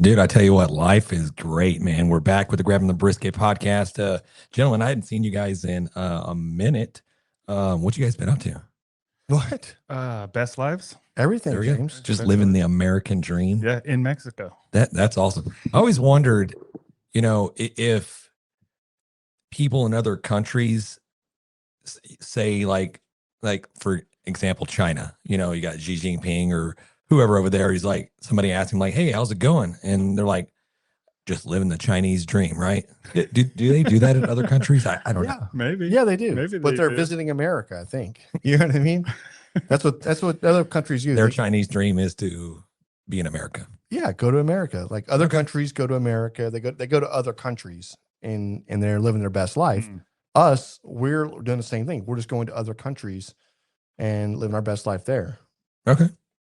Dude, I tell you what, life is great, man. We're back with the Grabbing the Brisket podcast. Gentlemen, I hadn't seen you guys in a minute. What you guys been up to? What? Best lives? Everything, There we go. James. Just Best living lives. the American dream. Yeah, in Mexico. That's awesome. I always wondered, if people in other countries say like for example, China, you got Xi Jinping or whoever over there. He's like, somebody asked him like, "Hey, how's it going?" And they're like, "Just living the Chinese dream," right? Do they do that in other countries? I don't know. Maybe. Yeah, they do. Maybe but they they're do. visiting America, I think. You know what I mean? That's what other countries use. Their Chinese dream is to be in America. Yeah, go to America. Like other countries go to America. They go to other countries and they're living their best life. Us, we're doing the same thing. We're just going to other countries and living our best life there. Okay.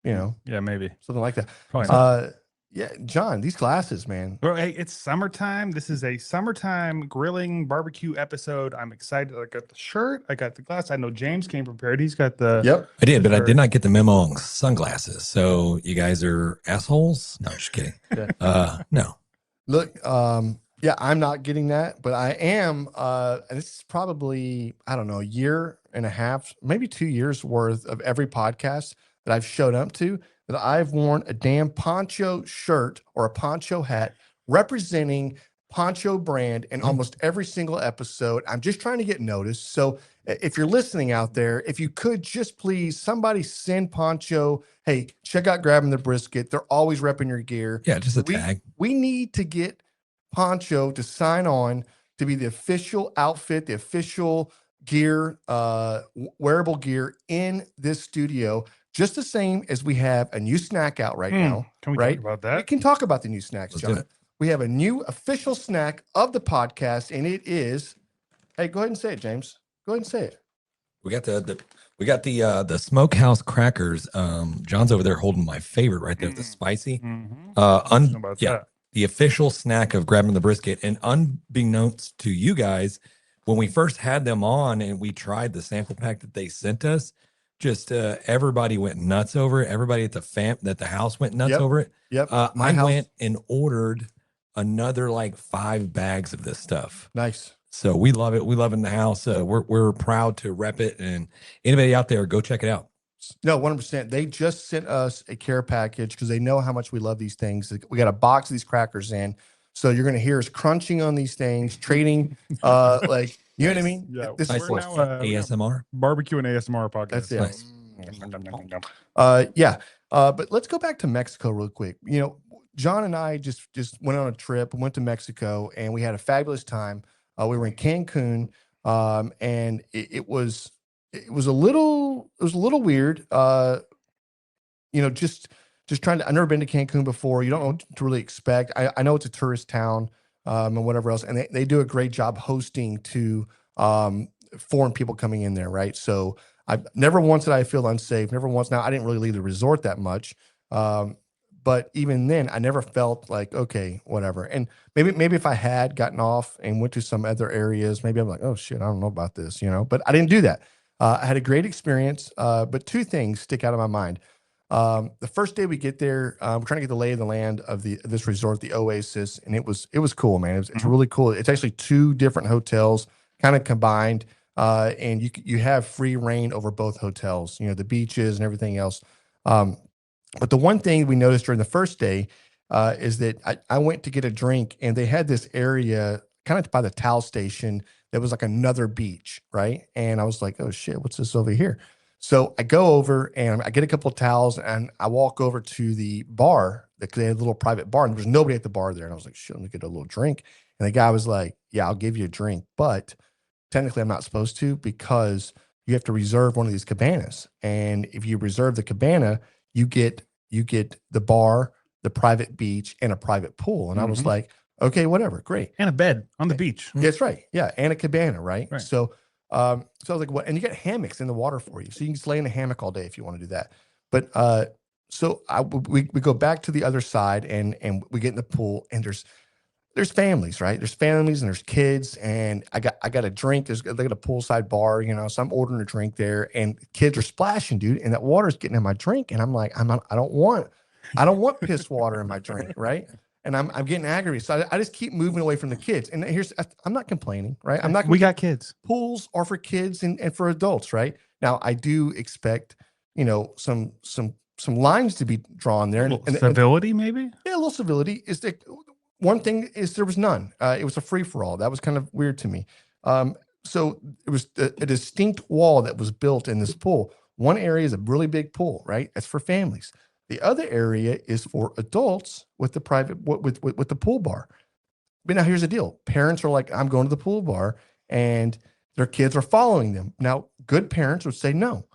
Yeah, maybe. Something like that. Probably not. Yeah, John, these glasses, man. Well, hey, it's summertime. This is a summertime grilling barbecue episode. I'm excited. I got the shirt. I got the glass. I know James came prepared. He's got the. Yep. I did, but I did not get the memo on sunglasses. So you guys are assholes? No, just kidding. No. Look, yeah, I'm not getting that, but I am. And this is probably, I don't know, a year and a half, maybe 2 years worth of every podcast that I've showed up to, that I've worn a damn poncho shirt or a poncho hat representing Poncho brand in almost every single episode. I'm just trying to get noticed. So if you're listening out there, if you could just please, somebody send Poncho, hey, check out Grabbing the Brisket. They're always repping your gear. Yeah, just a tag. We need to get Poncho to sign on to be the official outfit, the official gear, wearable gear in this studio. Just the same as we have a new snack out right now. Can we right? talk about that? We can talk about the new snacks, Let's do John. it. We have a new official snack of the podcast, and it is. Hey, go ahead and say it, James. Go ahead and say it. We got the smokehouse crackers. John's over there holding my favorite right there, the spicy. That. The official snack of Grabbing the Brisket. And unbeknownst to you guys, when we first had them on and we tried the sample pack that they sent us, just everybody went nuts over it. Everybody at the house went nuts over it. Yep. I went and ordered another like 5 bags of this stuff. Nice. So we love it. We love it in the house. We're proud to rep it. And anybody out there, go check it out. No, 100%. They just sent us a care package because they know how much we love these things. We got a box of these crackers in. So you're going to hear us crunching on these things, trading, like, you know what I mean? Yeah. This Nice is little ASMR. Barbecue and ASMR podcast. That's it. Nice. Yeah. But let's go back to Mexico real quick. John and I just went on a trip, went to Mexico, and we had a fabulous time. We were in Cancun, and it was a little weird. Just trying to. I've never been to Cancun before. You don't know what to really expect. I know it's a tourist town, and whatever else, and they do a great job hosting to foreign people coming in there, right? So I've never once did I feel unsafe. Never once. Now I didn't really leave the resort that much, but even then, I never felt like, okay, whatever. And maybe if I had gotten off and went to some other areas, maybe I'm like, oh shit, I don't know about this, But I didn't do that. I had a great experience, but 2 things stick out of my mind. The first day we get there, we're trying to get the lay of the land of this resort, the Oasis, and it was cool, man. It's really cool. It's actually 2 different hotels kind of combined, and you have free reign over both hotels, the beaches and everything else. But the one thing we noticed during the first day is that I went to get a drink, and they had this area kind of by the towel station that was like another beach, right? And I was like, oh shit, what's this over here? So I go over and I get a couple of towels, and I walk over to the bar because they had a little private bar, and there was nobody at the bar there. And I was like, shit, let me get a little drink. And the guy was like, yeah, I'll give you a drink, but technically I'm not supposed to because you have to reserve one of these cabanas. And if you reserve the cabana, you get the bar, the private beach, and a private pool. And I was like, okay, whatever, great. And a bed on the beach. Yeah, that's right. Yeah, and a cabana, right? Right. So I was like, what? And you get hammocks in the water for you, so you can just lay in a hammock all day if you want to do that. But so we go back to the other side, and we get in the pool, and there's families, right? There's families and there's kids, and I got a drink. They got a poolside bar, so I'm ordering a drink there, and kids are splashing, dude, and that water's getting in my drink, and I'm like, I don't want piss water in my drink, right? and I'm getting aggravated. So I just keep moving away from the kids. And I'm not complaining, right? I'm not. We got kids. Pools are for kids and for adults, right? Now I do expect, some lines to be drawn there. And Civility, maybe? Yeah, a little civility. Is that one thing? Is there was none. It was a free for all. That was kind of weird to me. So it was a distinct wall that was built in this pool. One area is a really big pool, right? That's for families. The other area is for adults with the private with the pool bar. But now here's the deal: parents are like, "I'm going to the pool bar," and their kids are following them. Now, good parents would say, "No,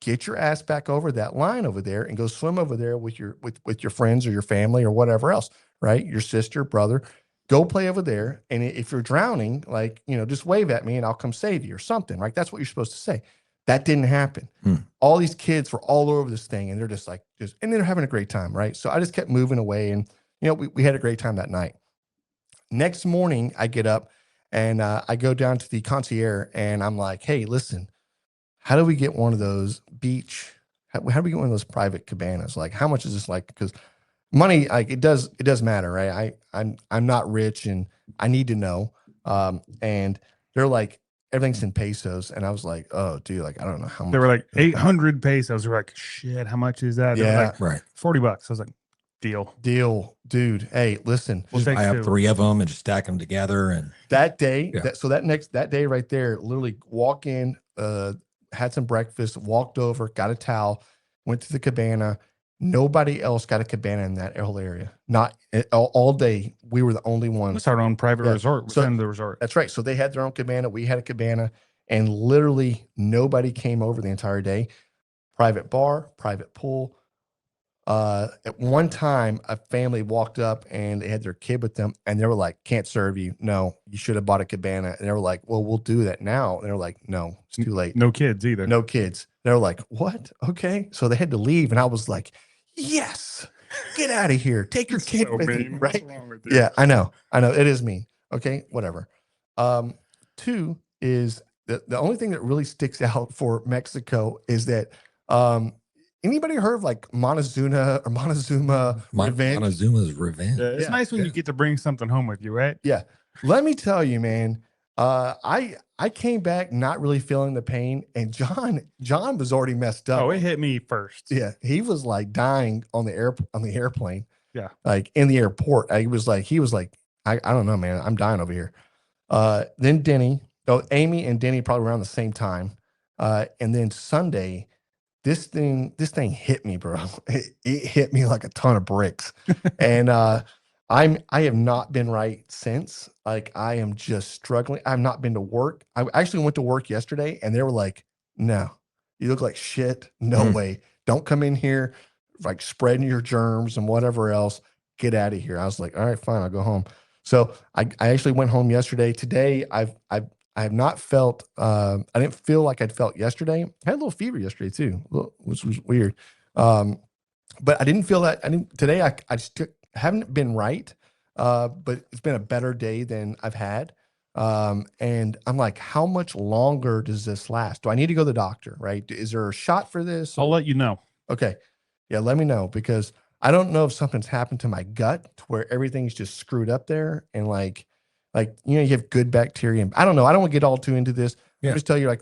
get your ass back over that line over there and go swim over there with your friends or your family or whatever else, right? Your sister, brother, go play over there. And if you're drowning, just wave at me and I'll come save you or something, right? That's what you're supposed to say." That didn't happen. All these kids were all over this thing, and they're and they're having a great time, right? So I just kept moving away, and we had a great time that night. Next morning, I get up and I go down to the concierge, and I'm like, "Hey, listen, how do we get one of those beach? How do we get one of those private cabanas? Like, how much is this? Like, because money, like it does matter, right? I'm not rich, and I need to know." And they're like, "Everything's in pesos," and I was like, "Oh, dude, like I don't know how much." They were like 800 pesos. We're like, "Shit, how much is that?" They were Yeah, like, Right. $40. I was like, deal, dude. Hey, listen, we'll Just take buy up two. 3 of them and just stack them together. And that day, Yeah. that day right there, literally walk in, had some breakfast, walked over, got a towel, went to the cabana. Nobody else got a cabana in that whole area. Not all day. We were the only ones. It's our own private Yeah. resort within the resort. That's right. So they had their own cabana. We had a cabana, and literally nobody came over the entire day. Private bar, private pool. At one time, a family walked up and they had their kid with them, and they were like, "Can't serve you. No, you should have bought a cabana." And they were like, "Well, we'll do that now." And they were like, "No, it's too late. No kids either. No kids." They were like, "What? Okay." So they had to leave, and I was like, "Yes, get out of here. Take your kid So with you." mean. Right? What's wrong with you? Yeah, I know. It is mean. Okay, whatever. Two is the only thing that really sticks out for Mexico is that anybody heard of like Montezuma or Montezuma Revenge? Montezuma's Revenge. Yeah, it's nice when you get to bring something home with you, right? Yeah. Let me tell you, man. I came back not really feeling the pain, and John was already messed up. Oh, it hit me first. Yeah, he was like dying on the airplane. Yeah. Like in the airport. He was like, I don't know, man. I'm dying over here. Then Amy and Denny probably around the same time. And then Sunday, this thing hit me, bro. It hit me like a ton of bricks. And I have not been right since. Like I am just struggling. I've not been to work. I actually went to work yesterday, and they were like, "No, you look like shit. No way. Don't come in here like spreading your germs and whatever else. Get out of here." I was like, "All right, fine, I'll go home." So I actually went home yesterday. Today I have not felt I didn't feel like I'd felt yesterday. I had a little fever yesterday too, which was weird. But I didn't feel that. Today I just haven't been right. But it's been a better day than I've had. And I'm like, how much longer does this last? Do I need to go to the doctor? Right? Is there a shot for this? I'll let you know. Okay. Yeah, let me know, because I don't know if something's happened to my gut to where everything's just screwed up there, and like you have good bacteria. I don't know. I don't want to get all too into this. Yeah. I'll just tell you I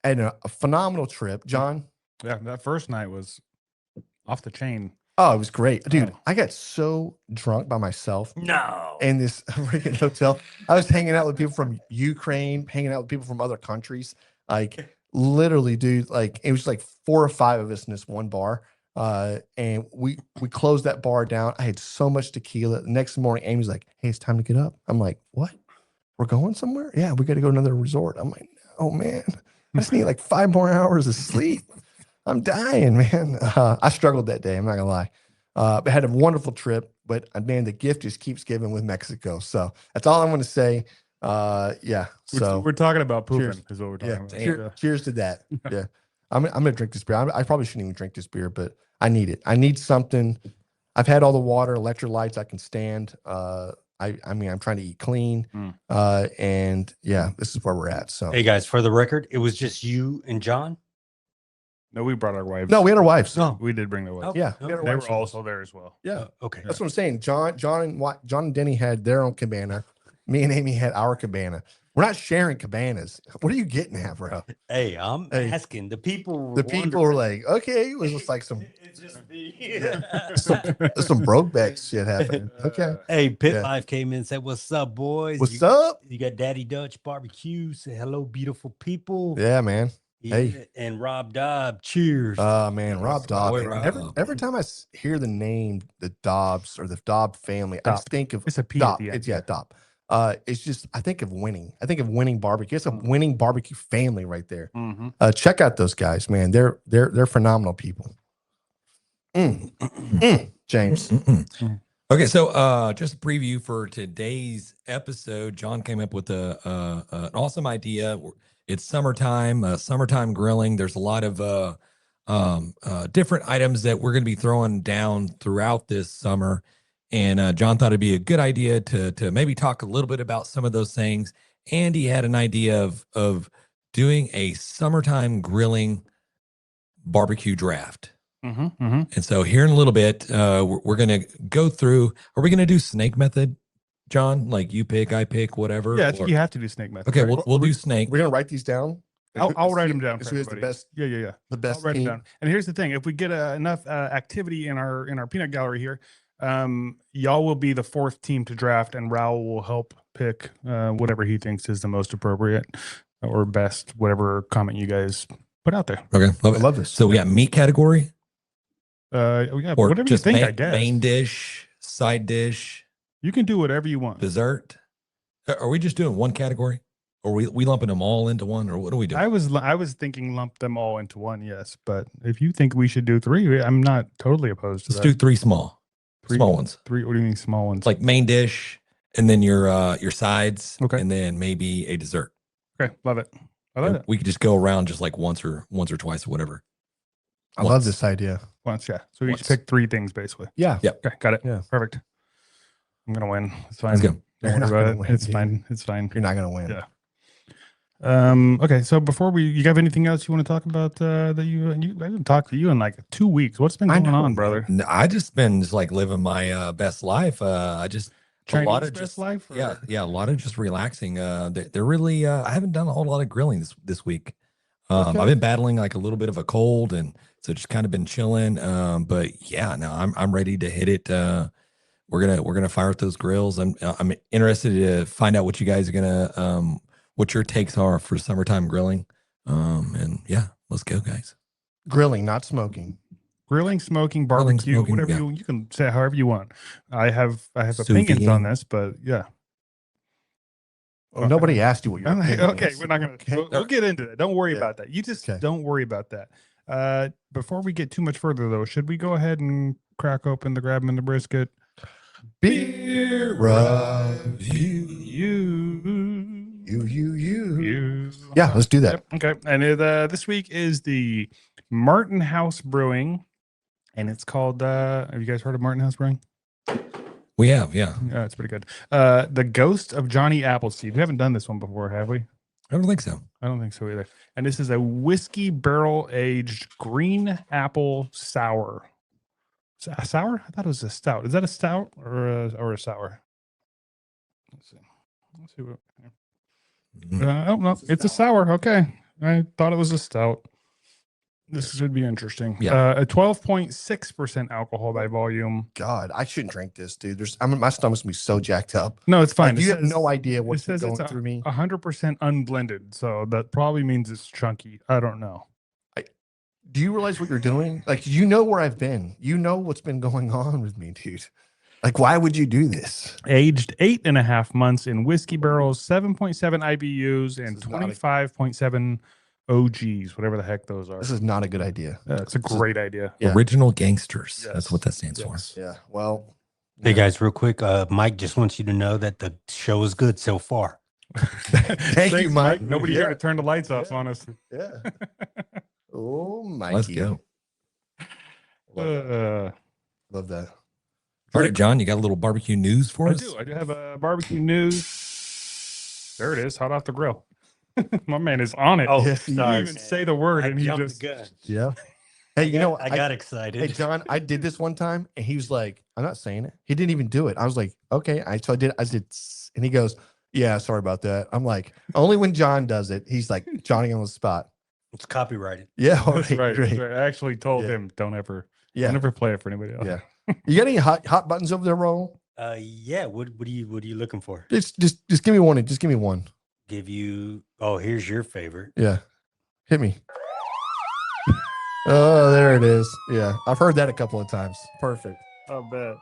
had a phenomenal trip, John. Yeah, that first night was off the chain. Oh, it was great, dude. Oh. I got so drunk by myself. No. In this freaking hotel. I was hanging out with people from Ukraine, hanging out with people from other countries. Like literally, dude, like it was like 4 or 5 of us in this one bar. And we closed that bar down. I had so much tequila. The next morning, Amy's like, "Hey, it's time to get up." I'm like, "What? We're going somewhere?" "Yeah, we got to go to another resort." I'm like, "Oh man, I just need like 5 more hours of sleep. I'm dying, man." I struggled that day. I'm not gonna lie. But had a wonderful trip. But man, the gift just keeps giving with Mexico. So that's all I'm going to say. Yeah. So we're talking about pooping. cheers. Is what we're talking about. Yeah. Cheers to that. Yeah. I'm going to drink this beer. I probably shouldn't even drink this beer, but I need it. I need something. I've had all the water, electrolytes I can stand. I mean, I'm trying to eat clean. And yeah, this is where we're at. So Hey guys, for the record, it was just you and John. No, we brought our wives. No, we had our wives. No. We did bring the wives. Yeah, Oh, we had our They wives were with us. also there as well. Yeah, okay. that's what I'm saying. John and Denny had their own cabana. Me and Amy had our cabana. We're not sharing cabanas. What are you getting at, bro? Hey, I'm Hey. asking the people. The people were like, okay, it was just like some It's just some brokeback shit happening. Okay, Hey, Pit Yeah. Life came in and said, "What's up, boys? what's you, up? You got Daddy Dutch Barbecue. Say hello, beautiful people. Yeah, man. Hey. Yeah, and Rob Dobb. Cheers. Man, Rob Dobb. boy, Every time I hear the name, the Dobbs or the Dobb family, I just Dobb. think of It's a P Dobb. at the end. It's Dobb. It's just I think of winning. I think of winning barbecue. It's a winning barbecue family right there. Mhm. Check out those guys, man. They're phenomenal people. James. Okay, so just a preview for today's episode. John came up with an awesome idea. It's summertime, summertime grilling. There's a lot of different items that we're going to be throwing down throughout this summer. And John thought it'd be a good idea to maybe talk a little bit about some of those things. And he had an idea of doing a summertime grilling barbecue draft. And so here in a little bit, we're going to go through. Are we going to do snake method, John? Like you pick, I pick, whatever. Yeah, I think you have to do snake method. Okay, right? we'll do snake. We're gonna write these down. I'll write them down. So For who's the everybody. best? Yeah. The I'll best write them team. down. And here's the thing: if we get enough activity in our peanut gallery here, y'all will be the fourth team to draft, and Raul will help pick whatever he thinks is the most appropriate or best, whatever comment you guys put out there. Okay, love I it. love this. So we got meat category Yeah, or whatever you just think. I guess main dish, side dish, you can do whatever you want. dessert. Are we just doing one category, or we lumping them all into one, or what are we doing? I was thinking lump them all into one, yes. But if you think we should do three, I'm not totally opposed to Let's that. do three small ones, Three. What do you mean small ones? like main dish, and then your sides, Okay. and then maybe a dessert. Okay, love it. I love it. We could just go around just like once or twice or whatever. I love this idea. Once, yeah. So we Once. each pick three things basically. Yeah. Okay, got it. Yeah. Perfect. I'm gonna win. It's fine. Let's go. Don't You're not worry gonna about it. win, It's dude. fine. It's fine. You're not gonna win. Yeah. Okay. So before you have anything else you want to talk about that you I haven't talked to you in like 2 weeks. What's been I going know, on, man. brother? No, I just been just like living my best life. I just Chinese a lot of best just life? Or- yeah, a lot of just relaxing. They're really I haven't done a whole lot of grilling this week. Okay. I've been battling like a little bit of a cold, and so just kind of been chilling. But yeah, no, I'm ready to hit it. We're gonna fire up those grills. I'm interested to find out what you guys are gonna what your takes are for summertime grilling. And yeah, let's go, guys. Grilling, not smoking. Grilling, smoking, Grilling, barbecue, smoking, whatever yeah. you can say however you want. I have Sous opinions on vide. this, but yeah. Well, nobody asked you what your opinion Okay, is. we're not gonna Okay. we'll get into that. Don't worry Yeah. about that. You just Okay. don't worry about that. Before we get too much further though, should we go ahead and crack open the grab 'em and the brisket? Beer review. You. You. Yeah, let's do that. Yep, okay. And this week is the Martin House Brewing, and it's called. Have you guys heard of Martin House Brewing? We have, yeah. Yeah, it's pretty good. The Ghost of Johnny Appleseed. We haven't done this one before, have we? I don't think so. I don't think so either. And this is a whiskey barrel aged green apple sour. A sour? I thought it was a stout. Is that a stout or a sour? Let's see. Let's see what. Oh no, it's a sour. Okay, I thought it was a stout. This should be interesting. Yeah. A 12.6% alcohol by volume. God, I shouldn't drink this, dude. My stomach's gonna be so jacked up. No, it's fine. Like, you have no idea it what's says going it's through me. 100% unblended, so that probably means it's chunky. I don't know. Do you realize what you're doing? Like, you know where I've been. You know what's been going on with me, dude. Like, why would you do this? Aged 8.5 months in whiskey barrels, 7.7 IBUs, and This is not a- 25.7 OGs, whatever the heck those are. This is not a good idea. It's a this is- great idea. Yeah. Original gangsters. Yes. That's what that stands Yes. Yeah. Well, Hey guys, real quick, Mike just wants you to know that the show is good so far. Thank you, Thanks, Mike. Nobody Yeah. here to turn the lights off on us. Yeah. Oh, Mikey. Let's go. Love that. Uh, Love that. All right, John, you got a little barbecue news for I us? do. I do have a barbecue news. There it is, hot off the grill. My man is on it. Oh, Yes, he He didn't sorry, even man. say the word, I and he jumped the just gun. Yeah. Hey, you know, I got Hey, excited. John, I did this one time and he was like, I'm not saying it. He didn't even do it. I was like, okay. So I did, "Tss," and he goes, yeah, sorry about that. I'm like, only when John does it, he's like Johnny on the spot. It's copyrighted. Yeah. All that's right. right. That's Great. right. I actually told Yeah. him, don't ever Yeah. play it for anybody else. Yeah. You got any hot buttons over there, Roll? Yeah. What are you looking for? Just give me one. Just give me one. Give you. Oh, here's your favorite. Yeah. Hit me. Oh, there it is. Yeah. I've heard that a couple of times. Perfect. I'll bet.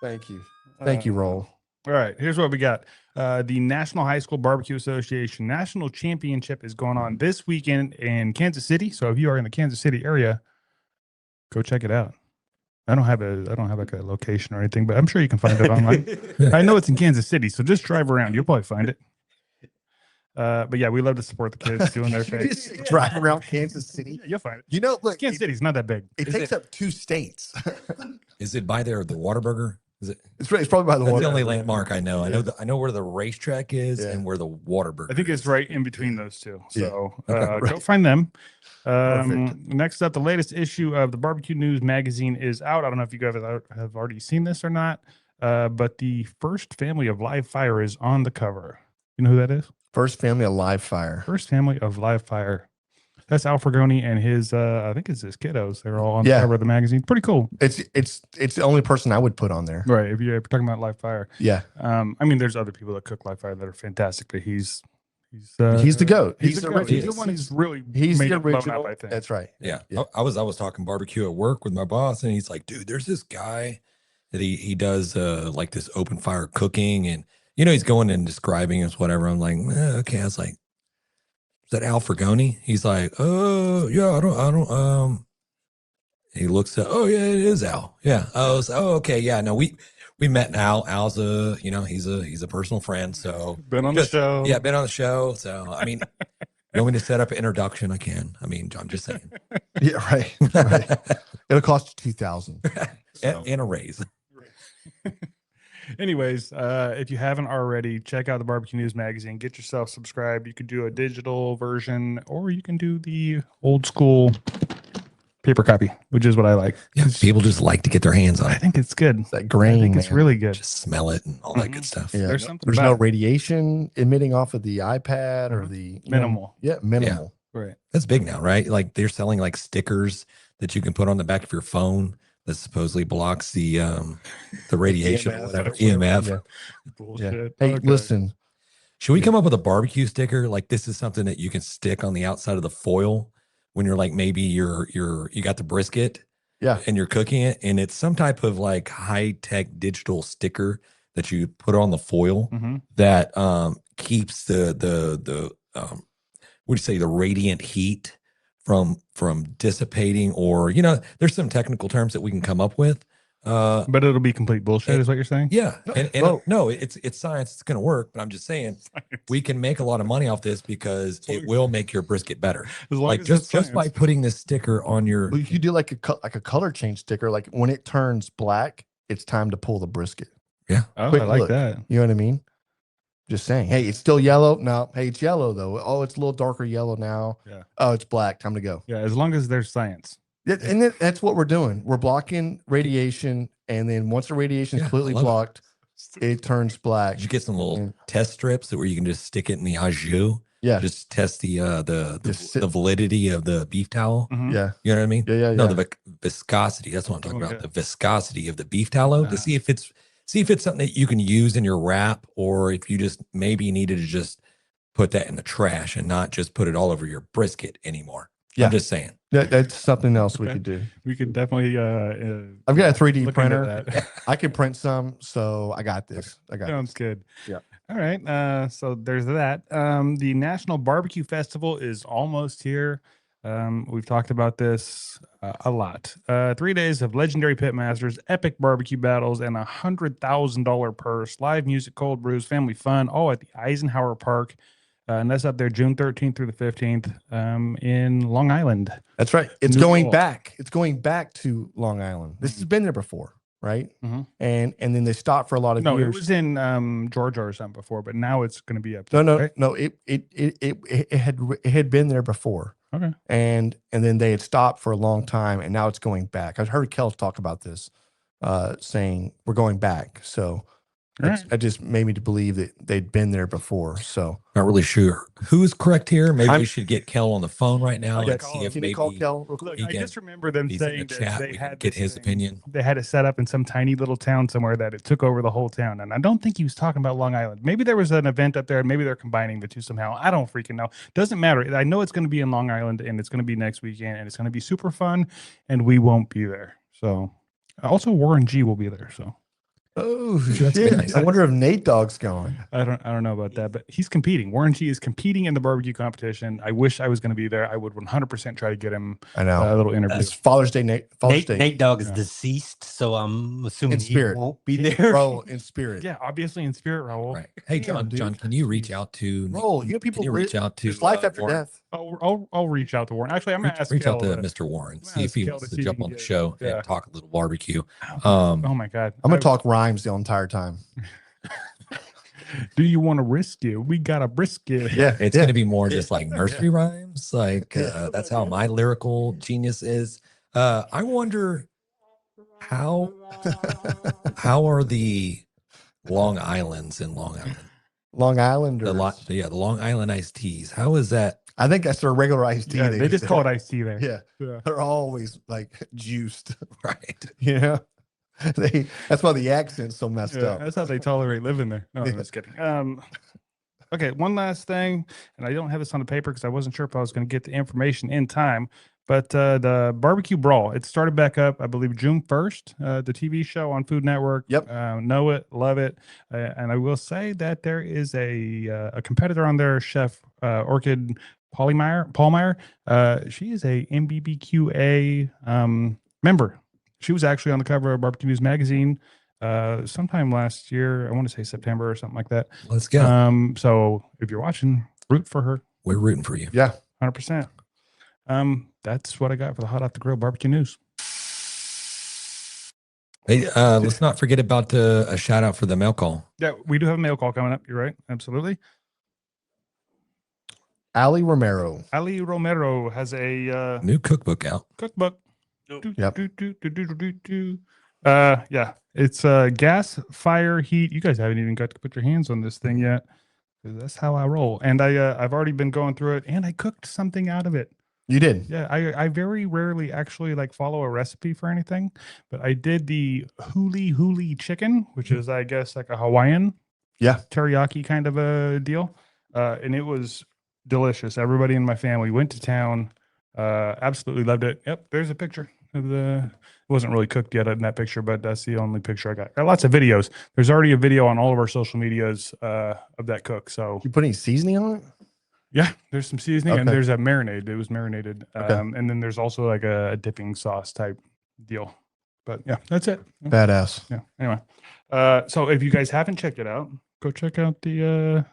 Thank you. Thank you, Roll. All right, here's what we got. The National High School Barbecue Association National Championship is going on this weekend in Kansas City. So if you are in the Kansas City area, go check it out. I don't have like a location or anything, but I'm sure you can find it online. I know it's in Kansas City, so just drive around. You'll probably find it. But yeah, we love to support the kids doing their thing. Just drive around Kansas City. Yeah, you'll find it. You know, look, Kansas City's not that big. it takes up 2 states. Is it by there, the Whataburger? Is it? It's probably by the That's water. the only landmark I know. Yeah. I know where the racetrack is Yeah. and where the Whataburger. I think it's is. right in between those two. Yeah. So Okay. go find them. Perfect. Next up, the latest issue of the Barbecue News magazine is out. I don't know if you guys have already seen this or not, but the first family of live fire is on the cover. You know who that is? First family of live fire. First family of live fire. That's Al Fragoni and his, I think it's his kiddos. They're all on the Yeah. cover of the magazine. Pretty cool. It's the only person I would put on there. Right. If you're talking about live fire. Yeah. I mean, there's other people that cook live fire that are fantastic, but he's He's the goat. He's the original. He's the one who's really He's made the it blown up, original. I think. That's right. Yeah. Yeah. I was talking barbecue at work with my boss, and he's like, dude, there's this guy that he does like this open fire cooking, and he's going and describing us whatever. I'm like, okay. I was like, is that Al Fragoni? He's like, oh yeah, I don't he looks at, oh yeah, it is Al. Yeah. I was, oh okay, yeah. No, we met Al. Al's he's a personal friend. So Been on the show. yeah, been on the show. So I mean, you want me to set up an introduction? I can. I mean, I'm just saying. Yeah. Right. Right. It'll cost you $2,000. and a raise. Anyways, if you haven't already, check out the Barbecue News magazine. Get yourself subscribed. You could do a digital version, or you can do the old school paper copy, which is what I like. Yeah, people just like to get their hands on I it. think it's good. That I grain. think it's man. really good. Just smell it and all that good stuff. Yeah. There's something There's about no it. radiation emitting off of the iPad or the Minimal. Yeah, minimal. Right. That's big now, right? Like they're selling like stickers that you can put on the back of your phone that supposedly blocks the radiation or EMF. whatever. EMF. Yeah. Bullshit. Hey, Okay. listen. Should we come up with a barbecue sticker? Like this is something that you can stick on the outside of the foil when you're like maybe you got the brisket Yeah. and you're cooking it, and it's some type of like high-tech digital sticker that you put on the foil Mhm. that keeps the what do you say, the radiant heat from dissipating, or there's some technical terms that we can come up with. But it'll be complete bullshit, is what you're saying? Yeah, and well- no, it's science. It's going to work. But I'm just saying we can make a lot of money off this because it will make your brisket better. As long Like as it's just by science. putting this sticker on your Well, you could do like a color change sticker. Like when it turns black, it's time to pull the brisket. Oh, quick I like look. that. You know what I mean? Just saying. Hey, it's still yellow. No, hey, it's yellow though. Oh, it's a little darker yellow now. Yeah. Oh, it's black. Time to go. Yeah, as long as there's science. Yeah, and that's what we're doing. We're blocking radiation, and then once the radiation is Yeah, I completely love it. blocked, it turns black. you get some little Mm. test strips that where you can just stick it in the au jus, Yeah, just test the Just sit- the validity of the beef towel. Mhm. yeah, You know what I mean? yeah, yeah, No, yeah. the viscosity. That's what I'm talking Okay. about. The viscosity of the beef tallow to Ah. see if it's something that you can use in your wrap, or if you just maybe needed to just put that in the trash and not just put it all over your brisket anymore. Yeah. I'm just saying. That's something else we Okay. could do. We could definitely I've got a 3D look into printer. that. I can print some, so I got this. I got Sounds this. good. Yeah. All right. So there's that. The National Barbecue Festival is almost here. We've talked about this a lot. 3 days of legendary pitmasters, epic barbecue battles, and $100,000 purse, live music, cold brews, family fun, all at the Eisenhower Park. And that's up there June 13th through the 15th in Long Island. That's right. It's New going York. back. It's going back to Long Island. This has been there before. right? Mhm. And then they stopped for a lot of No, years. it was in Georgia or something before, but now it's going to be up No, there. no, right? no. It had been there before, Okay. and then they had stopped for a long time, and now it's going back. I heard Kels talk about this, saying we're going back. So Right. that just made me to believe that they'd been there before. So Not really sure who's correct here. Maybe I'm- we should get Kel on the phone right now Okay, and call see him. if can you call maybe Kel real quick? Look, he I can- just remember them he's in saying the that chat. they We had can get this his thing. opinion. They had it set up in some tiny little town somewhere that it took over the whole town. And I don't think he was talking about Long Island. Maybe there was an event up there. Maybe they're combining the two somehow. I don't freaking know. Doesn't matter. I know it's going to be in Long Island and it's going to be next weekend and it's going to be super fun and we won't be there. So also Warren G will be there. So Oh That's shit! nice. I wonder if Nate Dogg's going. I don't know about that, but he's competing. Warren G is competing in the barbecue competition. I wish I was going to be there. I would 100% try to get him I know. a little interview. It's Father's Day. Father's Day. Nate Dogg is Yeah. deceased, so I'm assuming In he spirit. won't be there. Bro, in spirit. Yeah, obviously in spirit, Raul. Right. Hey, Damn, John, dude. John, can you reach Jeez. out to Roll. You know Can people. you reach out to There's life after Warren? death. I'll reach out to Warren. Actually, I'm gonna ask Reach out Kel to Mr. Warren, I'm gonna see if ask he Kel wants to to see if he jump can on the get- show yeah. and talk a little barbecue. Oh my god! I'm gonna talk rhymes the entire time. Do you want to risk it? We got a brisket. Yeah, It's yeah. going to be more just like nursery rhymes. Like Yeah. that's how my lyrical genius is. I wonder how are the Long Islands in Long Island? Long Islanders. The Long Island iced teas. How is that? I think that's their regular iced tea. Yeah, they just call it iced tea there. Yeah, Yeah. they're always like juiced. Right. You know, that's why the accent's so messed Yeah, up. that's how they tolerate living there. No, Yeah. I'm just kidding. Okay, one last thing, and I don't have this on the paper because I wasn't sure if I was going to get the information in time. But the Barbecue Brawl, it started back up, I believe, June 1st. The TV show on Food Network. Yep. Know it, love it, and I will say that there is a competitor on there, Chef Orchid Paulmeyer. She is a MBBQA member. She was actually on the cover of Barbecue News magazine sometime last year. I want to say September or something like that. Let's go. So if you're watching, root for her. We're rooting for you. Yeah, 100%. That's what I got for the Hot Off the Grill barbecue news. Hey, let's not forget about a shout out for the mail call. Yeah, we do have a mail call coming up. You're right. Absolutely. Ali Romero. Ali Romero has a New cookbook out. cookbook. Yep. Yeah, it's gas, fire, heat. You guys haven't even got to put your hands on this thing yet. 'Cause that's how I roll. And I've already been going through it, and I cooked something out of it. You did. Yeah, I very rarely actually like follow a recipe for anything, but I did the huli chicken, which is I guess like a Hawaiian Yeah. teriyaki kind of a deal, and it was delicious. Everybody in my family went to town, absolutely loved it. Yep, there's a picture of the. It wasn't really cooked yet in that picture, but that's the only picture I got. Got lots of videos. There's already a video on all of our social medias of that cook. So You put any seasoning on it? yeah, there's some seasoning and Okay. there's a marinade. It was marinated. Okay. And then there's also like a dipping sauce type deal. But yeah, that's it. Badass. Yeah. Anyway, so if you guys haven't checked it out, go check out the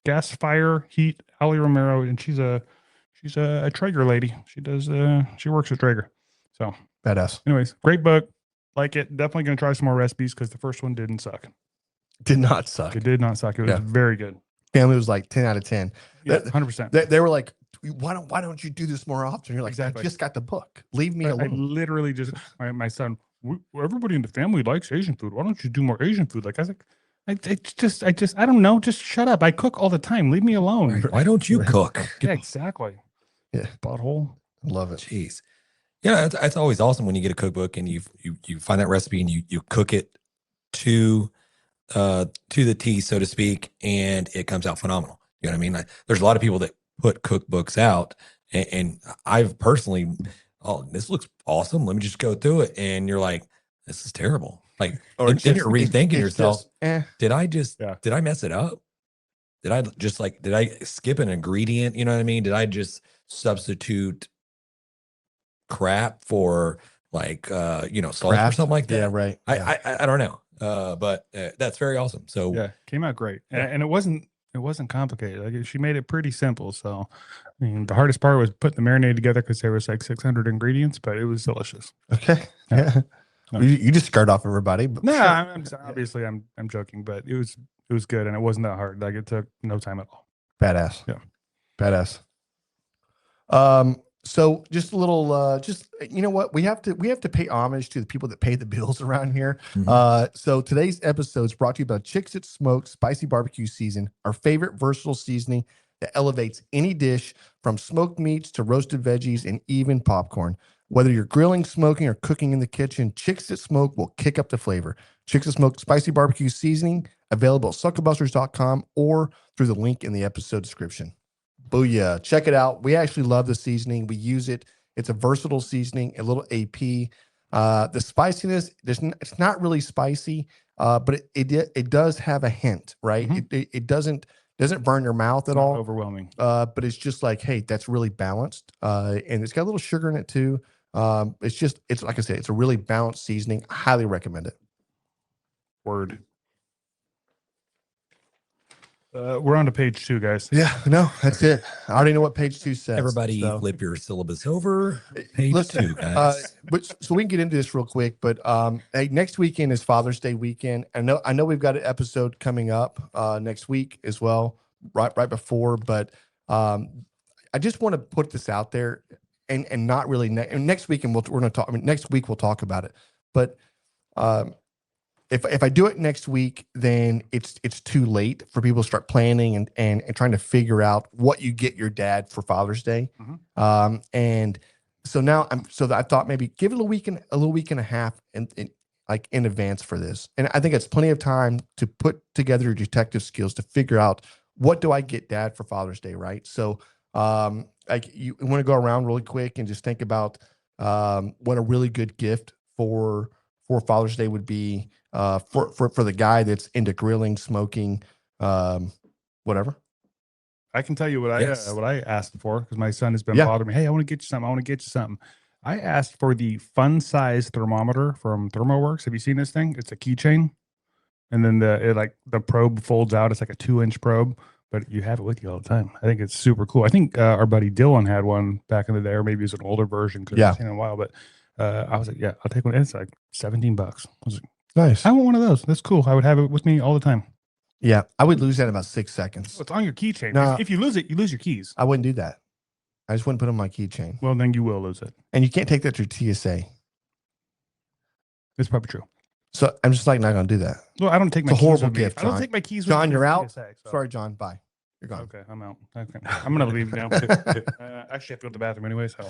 gas, fire, heat, Ali Romero, and she's a Traeger lady. She does she works at Traeger. So Badass. anyways, great book. Like it. Definitely gonna try some more recipes because the first one didn't suck. Did not suck. It did not suck. It was Yeah. very good. Family was like 10 out of 10. Yeah, That- 100%. They were like, why don't you do this more often? You're like, Exactly. I just got the book. Leave me I alone. literally just my son. Everybody in the family likes Asian food. Why don't you do more Asian food? Like I was like, I don't know. Just shut up. I cook all the time. Leave me alone. Right. Why don't you Right. cook? Yeah, exactly. Yeah. Butthole. Love it. Jeez. Yeah, it's always awesome when you get a cookbook and you find that recipe and you cook it to the T, so to speak, and it comes out phenomenal. You know what I mean? There's a lot of people that put cookbooks out, and I've personally, oh, this looks awesome. Let me just go through it, and you're like, this is terrible. Like, Or then you're rethinking it's yourself. just, Did I mess it up? Did I skip an ingredient? You know what I mean? Did I just substitute crap for like salt or Craft? something like that? Yeah, right. Yeah. I don't know. But that's very awesome. So Yeah, came out great, and it wasn't complicated. Like she made it pretty simple. So, I mean, the hardest part was putting the marinade together because there was like 600 ingredients, but it was delicious. Okay. Yeah. You just scared off everybody. But No, sure. obviously I'm joking, but it was good and it wasn't that hard. Like it took no time at all. Badass. Yeah. Badass. So just a little, just, you know what, we have to pay homage to the people that pay the bills around here. So today's episode is brought to you by Chicks That Smoke Spicy Barbecue Season, our favorite versatile seasoning that elevates any dish from smoked meats to roasted veggies and even popcorn. Whether you're grilling, smoking, or cooking in the kitchen, Chicks That Smoke will kick up the flavor. Chicks That Smoke Spicy Barbecue Seasoning, available at SUCKLEBUSTERS.com or through the link in the episode description. Booyah. Check it out. We actually love the seasoning. We use it. It's a versatile seasoning, a little AP. The spiciness, it's not really spicy, but it does have a hint, right? It doesn't burn your mouth at all. Overwhelming. But it's just like, hey, that's really balanced. And it's got a little sugar in it too. It's like I said, it's a really balanced seasoning. I highly recommend it. Word. We're on to page 2, guys. Yeah, no, that's it. I already know what page 2 says. Everybody flip your syllabus over. Page Listen, 2, guys. So we can get into this real quick, but hey, next weekend is Father's Day weekend. I know we've got an episode coming up next week as well, right before, but I just want to put this out there and not really next weekend we're going to talk. I mean, next week we'll talk about it, but if I do it next week, then it's too late for people to start planning and trying to figure out what you get your dad for Father's Day. And so now I thought maybe give it a week and a half like in advance for this. And I think it's plenty of time to put together your detective skills to figure out what do I get dad for Father's Day, right? So like you want to go around really quick and just think about what a really good gift for Father's Day would be for the guy that's into grilling, smoking, whatever. I can tell you what I asked for because my son has been bothering me. Hey, I want to get you something. I want to get you something. I asked for the fun size thermometer from ThermoWorks. Have you seen this thing? It's a keychain, and then the probe folds out. It's like a 2-inch probe, but you have it with you all the time. I think it's super cool. I think our buddy Dylan had one back in the day, or maybe it's an older version because I've seen it in a while. But I was like, yeah, I'll take one. It's like $17. I was like, nice. I want one of those. That's cool. I would have it with me all the time. Yeah, I would lose that in about 6 seconds. Well, it's on your keychain. No. If you lose it, you lose your keys. I wouldn't do that. I just wouldn't put it on my keychain. Well, then you will lose it. And you can't take that through TSA. It's probably true. So I'm just like not going to do that. Well, I don't take my It's a keys horrible with me. gift, I don't John. take my keys with John, me you're to out. TSA, so. Sorry, John. Bye. You're gone. Okay, I'm out. Okay. I'm going to leave now. Actually, I have to go to the bathroom anyway, so.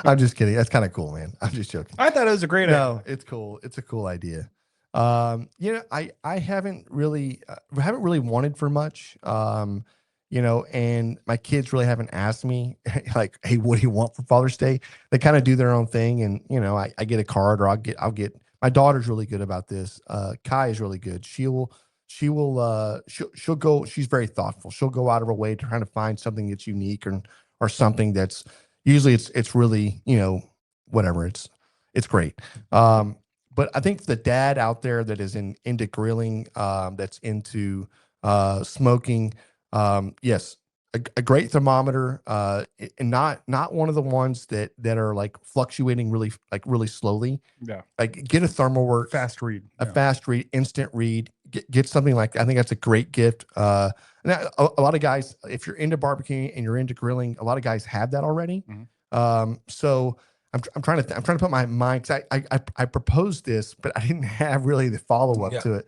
I'm just kidding. That's kind of cool, man. I'm just joking. I thought it was a great idea. No, it's cool. It's a cool idea. I haven't really wanted for much. And my kids really haven't asked me like, hey, what do you want for Father's Day? They kind of do their own thing, and I get a card, or I'll get. My daughter's really good about this. Kai is really good. She'll go. She's very thoughtful. She'll go out of her way to try to find something that's unique or something that's usually it's really whatever. It's great. But I think the dad out there that is into grilling, that's into smoking, yes, a great thermometer, and not one of the ones that are like fluctuating really slowly. Yeah, like get a ThermoWorks fast read, fast read, instant read. Get something like that. I think that's a great gift. And a lot of guys, if you're into barbecuing and you're into grilling, a lot of guys have that already. So I'm trying to put my mind, because I proposed this, but I didn't have really the follow up to it.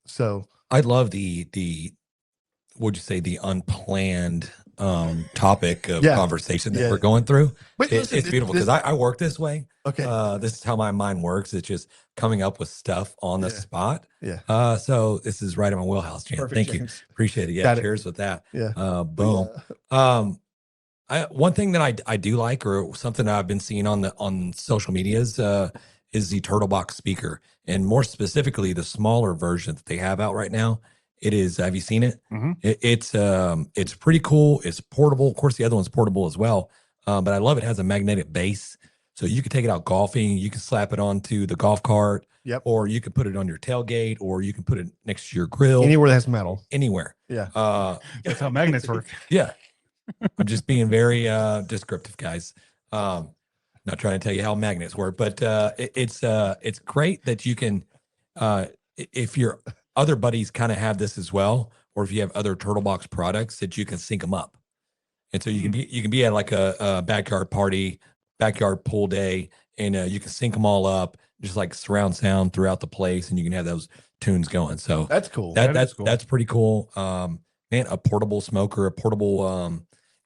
So I love the would you say the unplanned topic of conversation that we're going through. But listen, it's beautiful because I work this way. Okay. This is how my mind works. It's just coming up with stuff on the spot. Yeah. So this is right in my wheelhouse, Jan. Perfect, Thank James. you. Appreciate it. Yeah. Got it. Cheers with that. Yeah. Boom. One thing that I do like, or something that I've been seeing on social medias, is the Turtle Box speaker, and more specifically the smaller version that they have out right now. It is. Have you seen it? It's pretty cool. It's portable. Of course, the other one's portable as well. But I love it. It has a magnetic base, so you can take it out golfing. You can slap it onto the golf cart. Yep. Or you can put it on your tailgate, or you can put it next to your grill. Anywhere that has metal. Anywhere. Yeah. That's how magnets work. Yeah. I'm just being very descriptive, guys. Not trying to tell you how magnets work, but it's great that you can, if your other buddies kind of have this as well, or if you have other Turtle Box products, that you can sync them up. And so you can be at like a backyard party, backyard pool day, and you can sync them all up, just like surround sound throughout the place, and you can have those tunes going. So That's cool. that's cool. that's pretty cool. Man, a portable smoker, a portable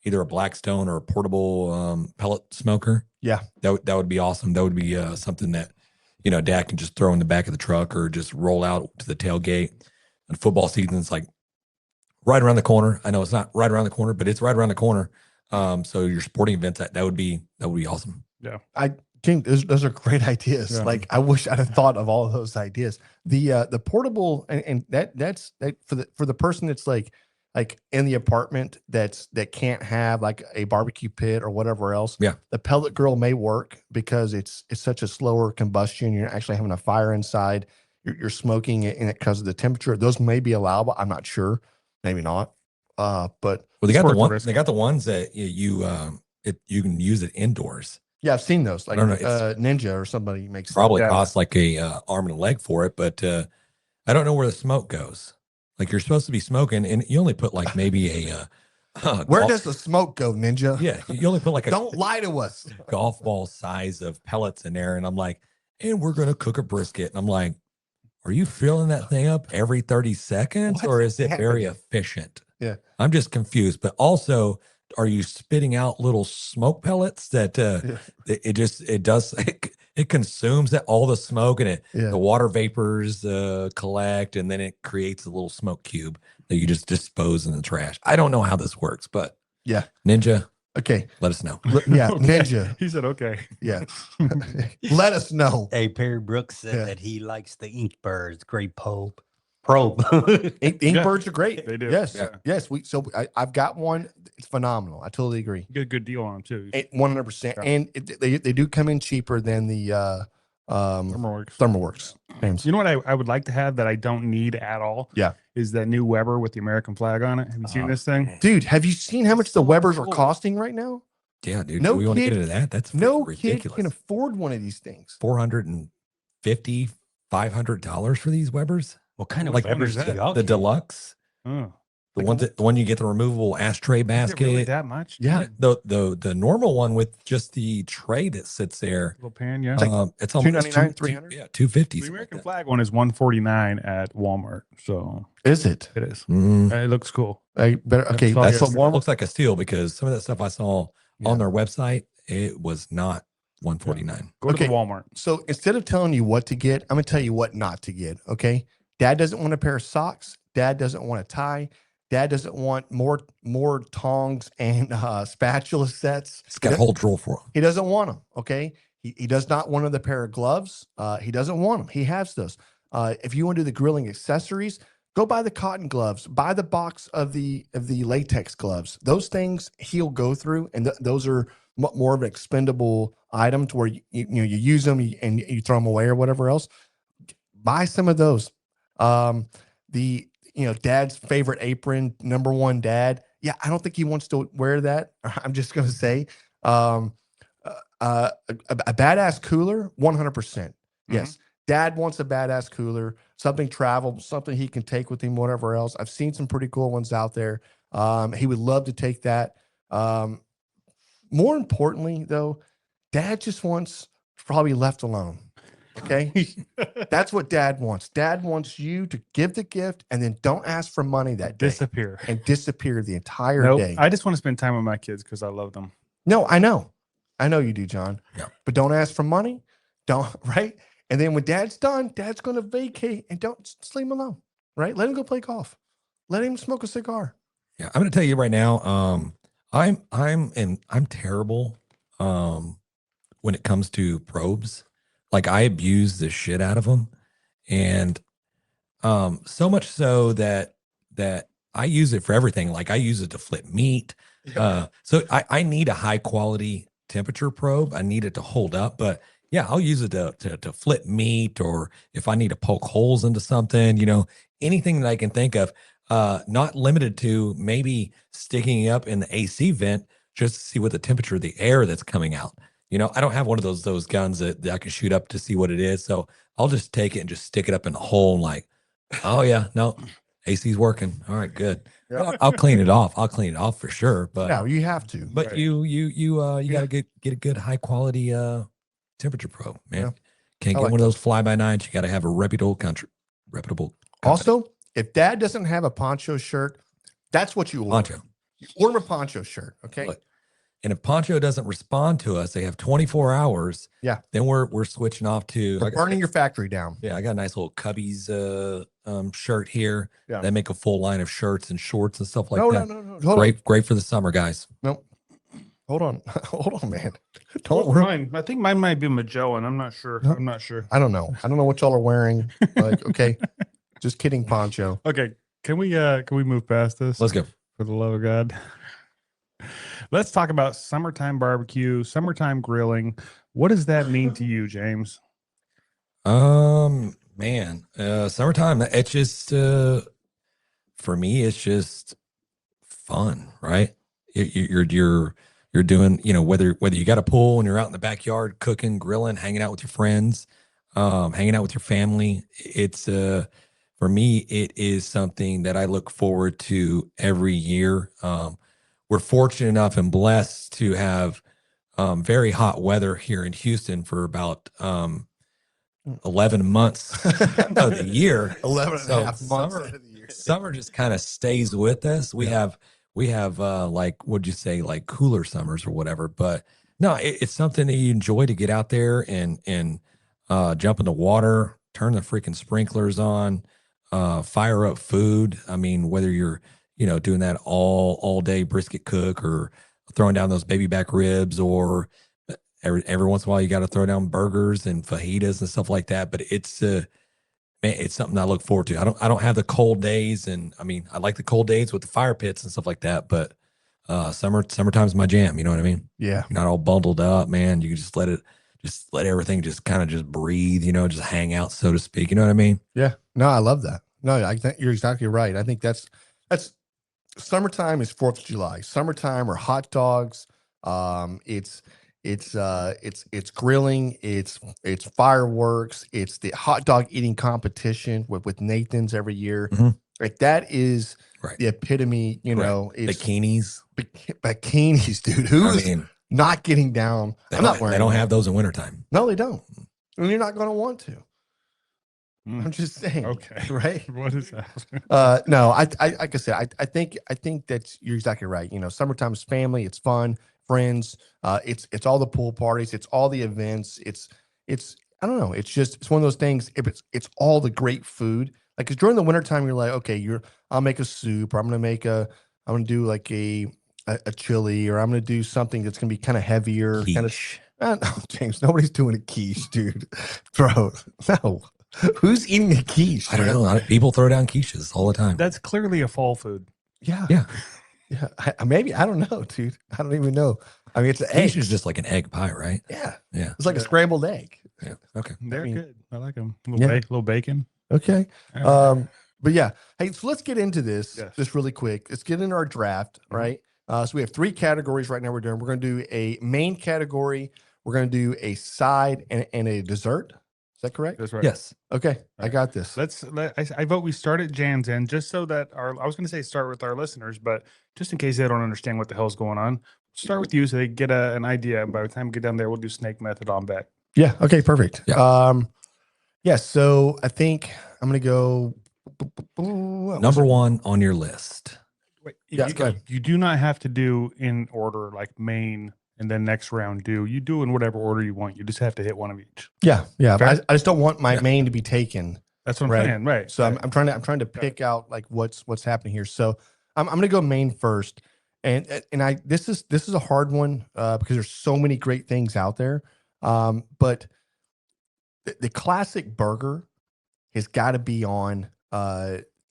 either a Blackstone or a portable pellet smoker. Yeah, that would be awesome. That would be something that Dad can just throw in the back of the truck or just roll out to the tailgate. And football season's like right around the corner. I know it's not right around the corner, but it's right around the corner. So your sporting events, that would be awesome. Yeah. I think those are great ideas. Yeah. Like I wish I'd have thought of all of those ideas. The portable and that's for the person that's like in the apartment that can't have like a barbecue pit or whatever else. Yeah. The pellet grill may work because it's such a slower combustion. You're actually having a fire inside. You're smoking it, and it because of the temperature. Those may be allowable. I'm not sure. Maybe not. But Well, they got worth the the one. risk. They got the ones that you can use it indoors. yeah, I've seen those. Like I don't know, it's Ninja or somebody makes them. Probably Yeah. costs like a arm and a leg for it, but I don't know where the smoke goes. Like you're supposed to be smoking, and you only put like maybe a Where golf- does the smoke go, Ninja? yeah, you only put like a Don't lie to us. golf ball size of pellets in there, and I'm like, and we're gonna cook a brisket, and I'm like, are you filling that thing up every 30 seconds, What's or is it very happening? efficient? Yeah. I'm just confused. But also, are you spitting out little smoke pellets that Yeah. it consumes that all the smoke, and Yeah. the water vapors collect, and then it creates a little smoke cube that you just dispose in the trash. I don't know how this works, but Yeah. Ninja, Okay. let us know. Yeah. Okay. Ninja. He said, okay. Yeah. Let us know. Hey, Perry Brooks said Yeah. that he likes the ink birds. Great probe. Ink Yeah. birds are great. They do. Yes. Yeah. Yes. I've got one. It's phenomenal. I totally agree. You get a good deal on them too. 100%. Yeah. And they do come in cheaper than the ThermoWorks. ThermoWorks. James. You know what I would like to have that I don't need at all? Yeah. Is that new Weber with the American flag on it. Have you seen Oh, this thing? Dude, have you seen how much the So Webers are cool. costing right now? Yeah, dude. No we want to get kid- into that. That's No ridiculous. kid can afford one of these things. $450, $500 for these Webers. What kind of Like Weber's that? do y'all The get? deluxe, Oh, the Like one you get the removable ashtray is it basket. really that much? Yeah. The normal one with just the tray that sits there. Little pan, yeah. It's almost $299, $300? Yeah, 250. The American flag one is $149 at Walmart. So Is it? it is. Mm, It looks cool. I better. Okay. That's all That's that's what what Walmart. looks like a steal, because some of that stuff I saw Yeah. on their website, it was not 149. Go to Okay. the Walmart. So instead of telling you what to get, I'm going to tell you what not to get. Okay. Dad doesn't want a pair of socks. Dad doesn't want a tie. Dad doesn't want more tongs and spatula sets. It's got a whole drawer for them. He doesn't want them. Okay. He does not want another pair of gloves. He doesn't want them. He has those. If you want to do the grilling accessories, go buy the cotton gloves. Buy the box of the latex gloves. Those things he'll go through, and those are more of an expendable item to where you use them and you throw them away or whatever else. Buy some of those. Dad's favorite apron, number one dad. Yeah, I don't think he wants to wear that. I'm just gonna say, a badass cooler, 100%. Yes, Dad wants a badass cooler, something travel, something he can take with him, whatever else. I've seen some pretty cool ones out there. He would love to take that. More importantly, though, Dad just wants to probably left alone. Okay. That's what Dad wants. Dad wants you to give the gift and then don't ask for money that day Disappear. and disappear the entire Nope. day. I just want to spend time with my kids because I love them. No, I know you do, John. Yeah. But don't ask for money. Don't, right? And then when Dad's done, Dad's going to vacate and don't just leave him alone, right? Let him go play golf. Let him smoke a cigar. Yeah, I'm going to tell you right now. I'm terrible when it comes to probes. Like I abuse the shit out of them, and so much so that I use it for everything. Like I use it to flip meat. So I need a high quality temperature probe. I need it to hold up, but yeah, I'll use it to flip meat, or if I need to poke holes into something, anything that I can think of, not limited to maybe sticking it up in the AC vent just to see what the temperature of the air that's coming out. You know, I don't have one of those guns that I can shoot up to see what it is. So I'll just take it and just stick it up in the hole and like, oh yeah, no, AC's working. All right, good. Yeah. I'll clean it off. I'll clean it off for sure. But No, you have to. but Right. you gotta get a good high quality temperature probe, man. Yeah. Can't I get like one of those fly by nights. You gotta have a reputable company. Also, if Dad doesn't have a poncho shirt, that's what you order. Poncho. You order a poncho shirt, okay? Look, and if Poncho doesn't respond to us, they have 24 hours. Yeah. Then we're switching off to They're burning your factory down. Yeah, I got a nice little Cubbies shirt here. Yeah. They make a full line of shirts and shorts and stuff like No, that. no. Hold Great for the summer, guys. on. No. Hold on. Hold on, man. Oh, Don't worry. mine. I think mine might be Magellan. I'm not sure. No. I'm not sure. I don't know. I don't know what y'all are wearing. Like, okay. Just kidding, Poncho. Okay, can we move past this? Let's go. For the love of God. Let's talk about summertime barbecue, summertime grilling. What does that mean to you, James? Man, summertime. It's just for me, it's just fun, right? You're doing, you know, whether you got a pool and you're out in the backyard cooking, grilling, hanging out with your friends, hanging out with your family. It's for me, it is something that I look forward to every year. We're fortunate enough and blessed to have very hot weather here in Houston for about 11 months of the year. 11 and So a half months summer- out of the year. Summer just kind of stays with us. We have like, what'd you say, like cooler summers or whatever. But no, it's something that you enjoy to get out there and jump in the water, turn the freaking sprinklers on, fire up food. I mean, whether you're, you know, doing that all day brisket cook or throwing down those baby back ribs, or every once in a while you got to throw down burgers and fajitas and stuff like that. But it's man, it's something I look forward to. I don't have the cold days, and I mean, I like the cold days with the fire pits and stuff like that. But summertime's my jam. You know what I mean? Yeah. You're not all bundled up, man. You can just let everything just kind of just breathe. You know, just hang out, so to speak. You know what I mean? Yeah. No, I love that. No, I think you're exactly right. I think that's summertime is 4th of July. Summertime or hot dogs. It's grilling. It's fireworks. It's the hot dog eating competition with Nathan's every year. Mhm. Like that is Right. the epitome. You Right. know, it's Bikinis. bikinis, dude. I Who's mean, not getting down? I'm not wearing. they don't one. have those in wintertime. No, they don't. And you're not going to want to. Mm. I'm just saying. Okay. Right. What is that? No, I like I said, I think that you're exactly right. You know, summertime's family, it's fun, friends, it's all the pool parties, it's all the events, it's I don't know, it's one of those things. If it's all the great food, like 'cause during the wintertime, you're like, okay, I'll make a soup, or I'm gonna do like a chili, or I'm gonna do something that's gonna be kind of heavier, kind of. Quiche. No, James, nobody's doing a quiche, dude. Bro, no. Who's eating a quiche? I don't know. People throw down quiches all the time. That's clearly a fall food. Yeah. Yeah. Yeah. Maybe. I don't know, dude. I don't even know. I mean, it's an Quiche egg. is just like an egg pie, right? Yeah. Yeah. It's like a scrambled egg. Yeah. Okay. They're mean- good. I like them. Yeah. Little bacon. Okay. All right. But yeah. Hey, so let's get into this Yes. just really quick. Let's get into our draft, Mhm. right? So we have 3 categories right now we're doing. We're going to do a main category. We're going to do a side and a dessert. Is that correct? That's right. Yes. Okay. I right. got this. I vote we start at Jan's end, just so that I was going to say start with our listeners, but just in case they don't understand what the hell's going on, start with you so they get an idea. And by the time we get down there, we'll do snake method on back. Yeah. Okay. Perfect. Yeah. Yeah. So I think I'm going to go. Number 1 on your list. Wait, Yeah, go ahead. you do not have to do in order like main and then next round you do in whatever order you want. You just have to hit one of each. Yeah. Yeah. Fair. I just don't want my Yeah. main to be taken. That's what I'm Right. saying. Right. So I'm trying to pick out like what's happening here. So I'm going to go main first, and this is a hard one because there's so many great things out there. But the classic burger has got to be on.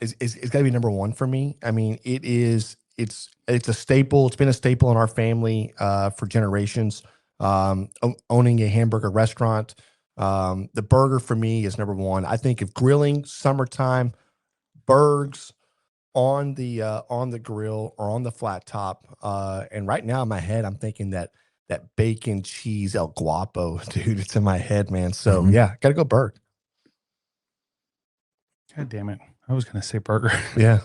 Is got to be number 1 for me. I mean, it's a staple. It's been a staple in our family for generations. Owning a hamburger restaurant. The burger for me is number 1. I think if grilling summertime, burgers on the grill or on the flat top. And right now in my head, I'm thinking that that bacon cheese El Guapo, dude. It's in my head, man. So Mhm. yeah, gotta go burger. God damn it. I was going to say burger. Yeah.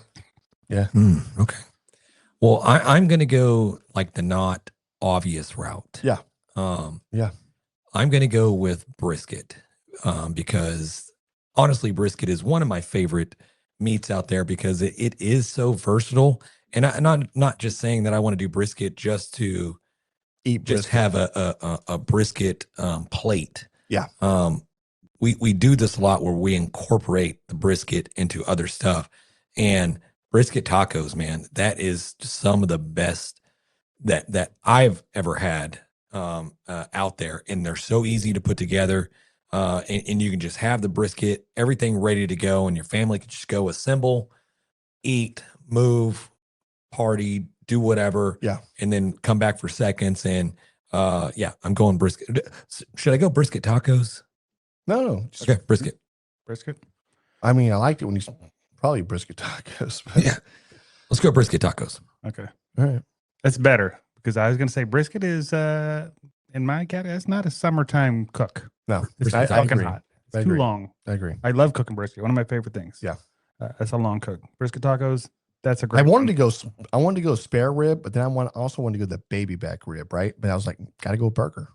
Okay. Well, I'm going to go like the not obvious route. Yeah. Yeah. I'm going to go with brisket because honestly, brisket is one of my favorite meats out there because it is so versatile. And I'm not just saying that I want to do brisket just to Eat just brisket. have a brisket plate. Yeah. We do this a lot where we incorporate the brisket into other stuff, and brisket tacos, man, that is just some of the best that I've ever had out there, and they're so easy to put together. And you can just have the brisket, everything ready to go, and your family can just go assemble, eat, move, party, do whatever, Yeah. and then come back for seconds. And yeah, I'm going brisket. Should I go brisket tacos? No. Just, Okay, brisket. Brisket? I mean, I liked it when you probably brisket tacos. But, Yeah, let's go brisket tacos. Okay. All right. That's better because I was going to say brisket is, in my category, it's not a summertime cook. No, It's I fucking agree. hot. I It's too agree. long. I agree. I love cooking brisket. One of my favorite things. Yeah. That's a long cook. Brisket tacos, that's a great I one. wanted to go spare rib, but then also wanted to go the baby back rib, right? But I was like, gotta go burger.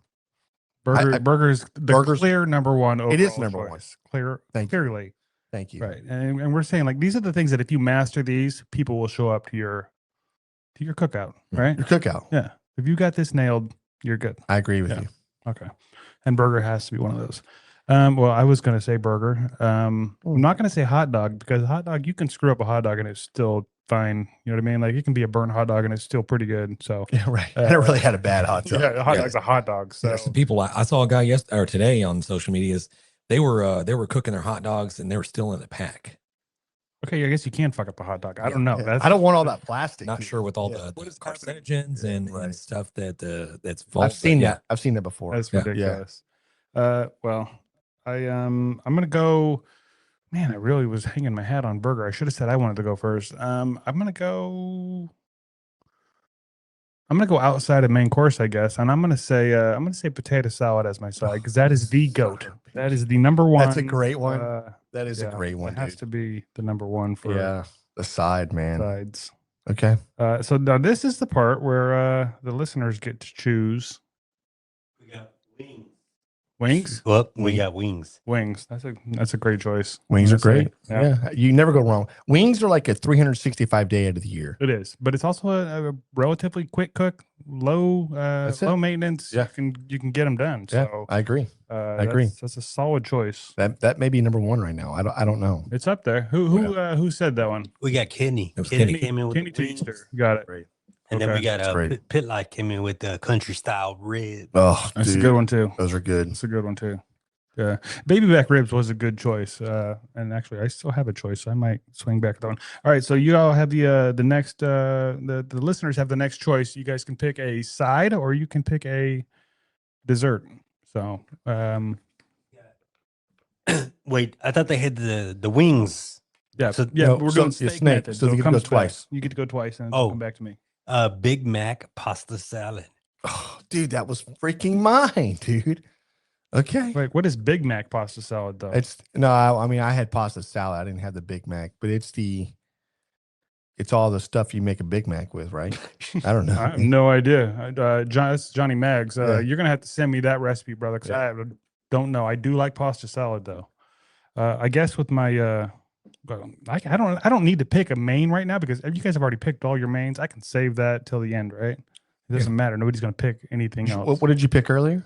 Burgers, the burgers- clear number one. It is overall number one. choice. Thank you. Clearly. Thank you. Right. And we're saying like these are the things that if you master these, people will show up to your cookout, right? Your cookout. Yeah. If you got this nailed, you're good. I agree with Yeah. you. Okay. And burger has to be one of those. Well, I was going to say burger. I'm not going to say hot dog because hot dog, you can screw up a hot dog and it's still fine. You know what I mean? Like it can be a burnt hot dog and it's still pretty good. So Yeah, right. I never really had a bad hot dog. yeah, a hot dog's a hot dog. So Some people I saw a guy yesterday or today on social media is they were cooking their hot dogs and they were still in the pack. okay, I guess you can fuck up a hot dog. I don't know. Yeah. That's I don't want all that plastic. Not sure with all Yeah. the carcinogens and stuff that's I've involved. seen But that. I've seen that before. That's Yeah. ridiculous. Well, I'm gonna go. Man, I really was hanging my hat on burger. I should have said I wanted to go first. I'm gonna go outside of main course, I guess, and I'm gonna say potato salad as my side because that is the goat. That is the number one. That's a great one. That is yeah, a great one, It has dude. to be the number one for Yeah, the side, man. sides. Okay. So now this is the part where the listeners get to choose We got wings. wings. Well, we got wings. Wings. That's a great choice. Wings I'm are gonna say. great. Yeah. You never go wrong. Wings are like a 365 day out of the year. It is, but it's also a relatively quick cook, low That's it. low maintenance. Yeah. You can get them done. Yeah, So I agree. I agree. That's a solid choice. That may be number one right now. I don't know. It's up there. Who said that one? We got Kenny. It was Kenny Kenny. came in with Kenny the wings. Teamster. Got it. Great. And then we Okay. got That's great. Pit Light came in with the country style rib. Oh, That's dude, a good one too. those are good. That's a good one too. Yeah, baby back ribs was a good choice. And actually, I still have a choice. So I might swing back to that one. All right, so you all have the next the listeners have the next choice. You guys can pick a side or you can pick a dessert. So Wait, I thought they had the wings. yeah, So- yeah, no, we're so doing it's steak snake, method. so you it get to go comes back. twice. You get to go twice and Oh. come back to me. Big Mac pasta salad. Oh, dude, that was freaking mine, dude. Okay. Wait, what is Big Mac pasta salad though? It's no, I mean I had pasta salad. I didn't have the Big Mac, but it's all the stuff you make a Big Mac with, right? I don't know. I have no idea. That's Johnny Mags. Yeah. You're gonna have to send me that recipe, brother, because Yeah. I don't know. I do like pasta salad though. I guess with my well, I don't need to pick a main right now because you guys have already picked all your mains. I can save that till the end, right? It doesn't matter. Nobody's gonna pick anything else. What did you pick earlier?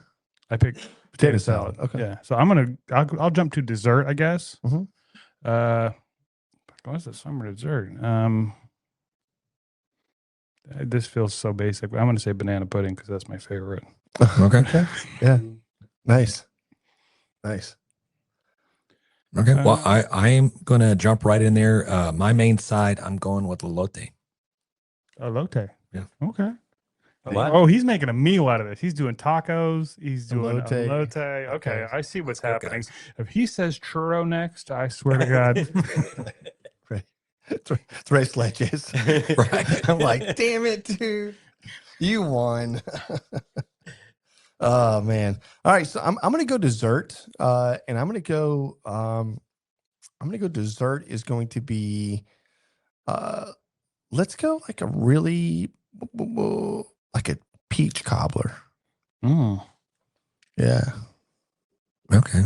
I picked Potato salad. Okay. Yeah. So I'll jump to dessert, I guess. Mhm. What's the summer dessert? This feels so basic. But I'm gonna say banana pudding because that's my favorite. Okay. Yeah. Nice. Nice. Okay. Well, I'm gonna jump right in there. My main side, I'm going with elote. Elote. Yeah. Okay. What? Oh, he's making a meal out of this. He's doing tacos. He's doing Elote. elote. Okay, Okay. I see what's Let's go, happening. guys. If he says churro next, I swear to God. Tres leches. Right. I'm like, damn it, dude. You won. Oh man. All right. So I'm gonna go dessert. And I'm gonna go dessert is going to be let's go like a really like a peach cobbler. Mm. Yeah. Okay.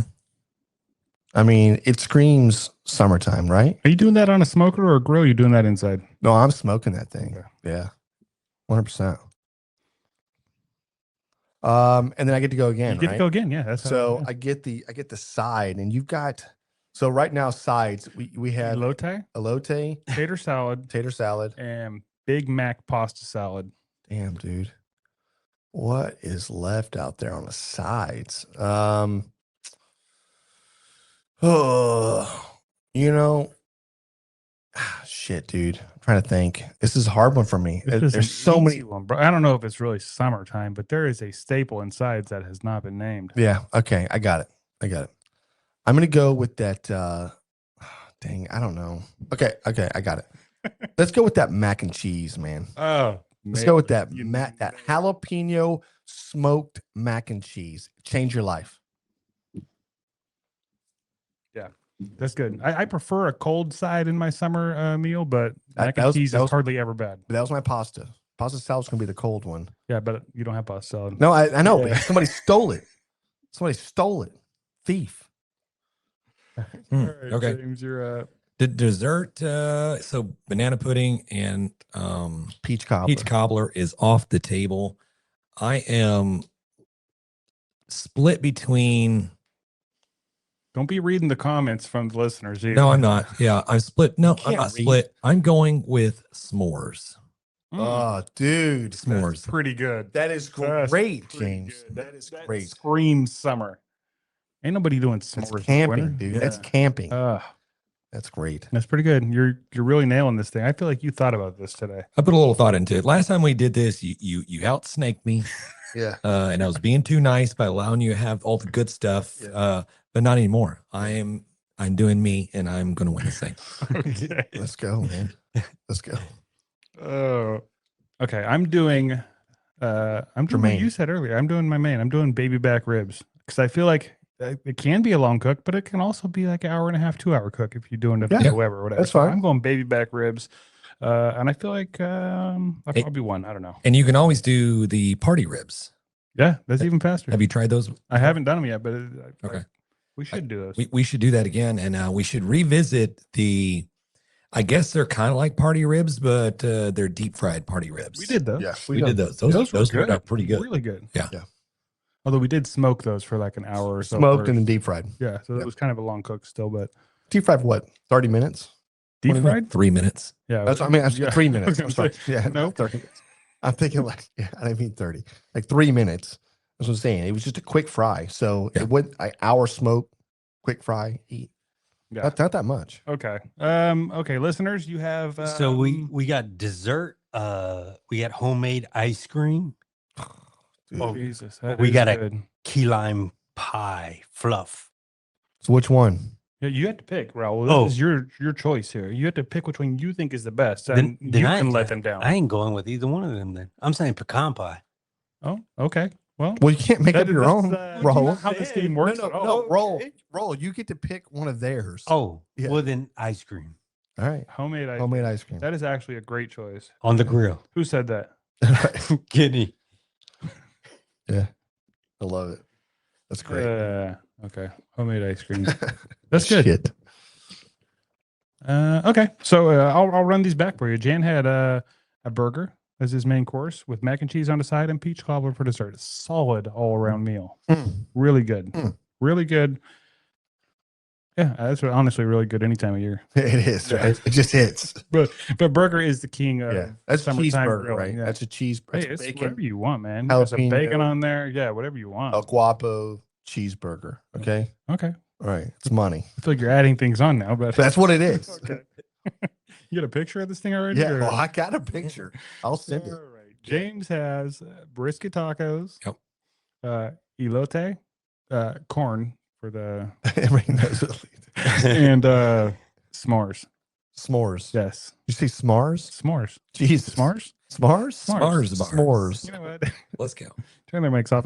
I mean, it screams summertime, right? Are you doing that on a smoker or a grill? You doing that inside? No, I'm smoking that thing. Okay. Yeah. 100%. And then I get to go again, You get right? to go again. Yeah. That's So I get the side, and you've got so right now sides we have elote, elote, tater salad, tater salad. and Big Mac pasta salad. Damn, dude. What is left out there on the sides? Oh, you know, shit, dude. I'm trying to think. This is a hard one for me. This is There's an so many. easy one, bro. I don't know if it's really summertime, but there is a staple in sides that has not been named. Yeah. Okay. I got it. I'm gonna go with that. Dang, I don't know. Okay. I got it. Let's go with that mac and cheese, man. Oh, Let's go with that You that jalapeno smoked mac and cheese. Change your life. That's good. I prefer a cold side in my summer meal, but mac that and was- cheese that is was- hardly ever bad. That was my pasta. Pasta salad's gonna be the cold one. Yeah, but you don't have pasta salad. No, I know, Yeah. but somebody stole it. Somebody stole it. Thief. All right, Okay. James, you're The dessert, so banana pudding and Peach cobbler. peach cobbler is off the table. I am split between. Don't be reading the comments from the listeners either. No, I'm not. Yeah, I'm split. No, I'm can't not read. split. I'm going with s'mores. Oh, dude. S'mores. Pretty good. That is That's great, pretty James. good. That is That great. screams summer. Ain't nobody doing That's s'mores. in camping, winter. dude. Yeah. That's camping. That's great. That's pretty good. You're really nailing this thing. I feel like you thought about this today. I put a little thought into it. Last time we did this, you out snaked me, Yeah. and I was being too nice by allowing you to have all the good stuff. Yeah. But not anymore. I'm doing me, and I'm going to win this thing. Okay. Let's go, man. Let's go. Oh, okay. I'm doing what main. you said earlier. I'm doing my main. I'm doing baby back ribs because I feel like it can be a long cook, but it can also be like an hour and a half, 2 hour cook if you're doing it Yeah. Weber or whatever. That's So fine. I'm going baby back ribs, and I feel like I probably won. I don't know. And you can always do the party ribs. Yeah, that's even faster. Have you tried those? I haven't done them yet, but Okay. we should do those. We should do that again, and we should revisit the. I guess they're kind of like party ribs, but they're deep fried party ribs. We did those. Yeah. We did those. Those turned out pretty good. Really good. Yeah. Yeah. Although we did smoke those for like an hour or so. Smoked first. and then deep fried. Yeah, so that Yep. was kind of a long cook still, but Deep fried for what? 30 minutes? deep What do you mean? fried. 3 minutes. Yeah, That's, I mean, that's yeah. 3 I minutes. was I'm gonna sorry. say, Yeah. nope. 30 minutes. I'm thinking like, yeah, I didn't mean 30. Like 3 minutes. That's what I'm saying. It was just a quick fry. So Yeah. it went an hour smoke, quick fry, eat. Yeah. Not that much. Okay. Okay, listeners, you have. So we got dessert. We got homemade ice cream, Dude. Oh Jesus, that We is got a- good. key lime pie fluff. So which one? Yeah, you had to pick, Raul. Oh. This is your choice here. You have to pick which one you think is the best, Then- and then you I- can let them down. I ain't going with either one of them. Then I'm saying pecan pie. Oh, okay. Well, Well, you can't make that up is- your that's, own. roll. Roll. How this game works? No, at all. no, roll. Roll. You get to pick one of theirs. Oh, Yeah. well then ice cream All right. Homemade ice. Homemade ice cream. That is actually a great choice. on the grill. Who said that? Kitty. Yeah. I love it. That's great. Okay, homemade ice cream. That's good. Shit. Okay, so I'll run these back for you. Jan had a burger as his main course with mac and cheese on the side and peach cobbler for dessert. Solid all around meal. Mm. Really good. Mm. Really good. Yeah, that's honestly really good any time of year. It is, right? It just hits. But burger is the king of Yeah. That's a summertime cheeseburger, grilling, right? yeah. That's a cheese. Hey, That's it's bacon. whatever you want, man. Got some Jalapeno. bacon on there. Yeah, whatever you want. El Guapo cheeseburger. Okay. Okay. All right. It's money. I feel like you're adding things on now, but That's what it is. okay. You got a picture of this thing already? Yeah. or- Well, I got a picture. I'll send it. All right. James has brisket tacos. Yep. Elote, corn for the Everybody knows it. and s'mores. S'mores. Yes, You say s'mores? s'mores. Jesus. S'mores. S'mores? S'mores bars. S'mores. You know what? Let's go. Turn their mics off.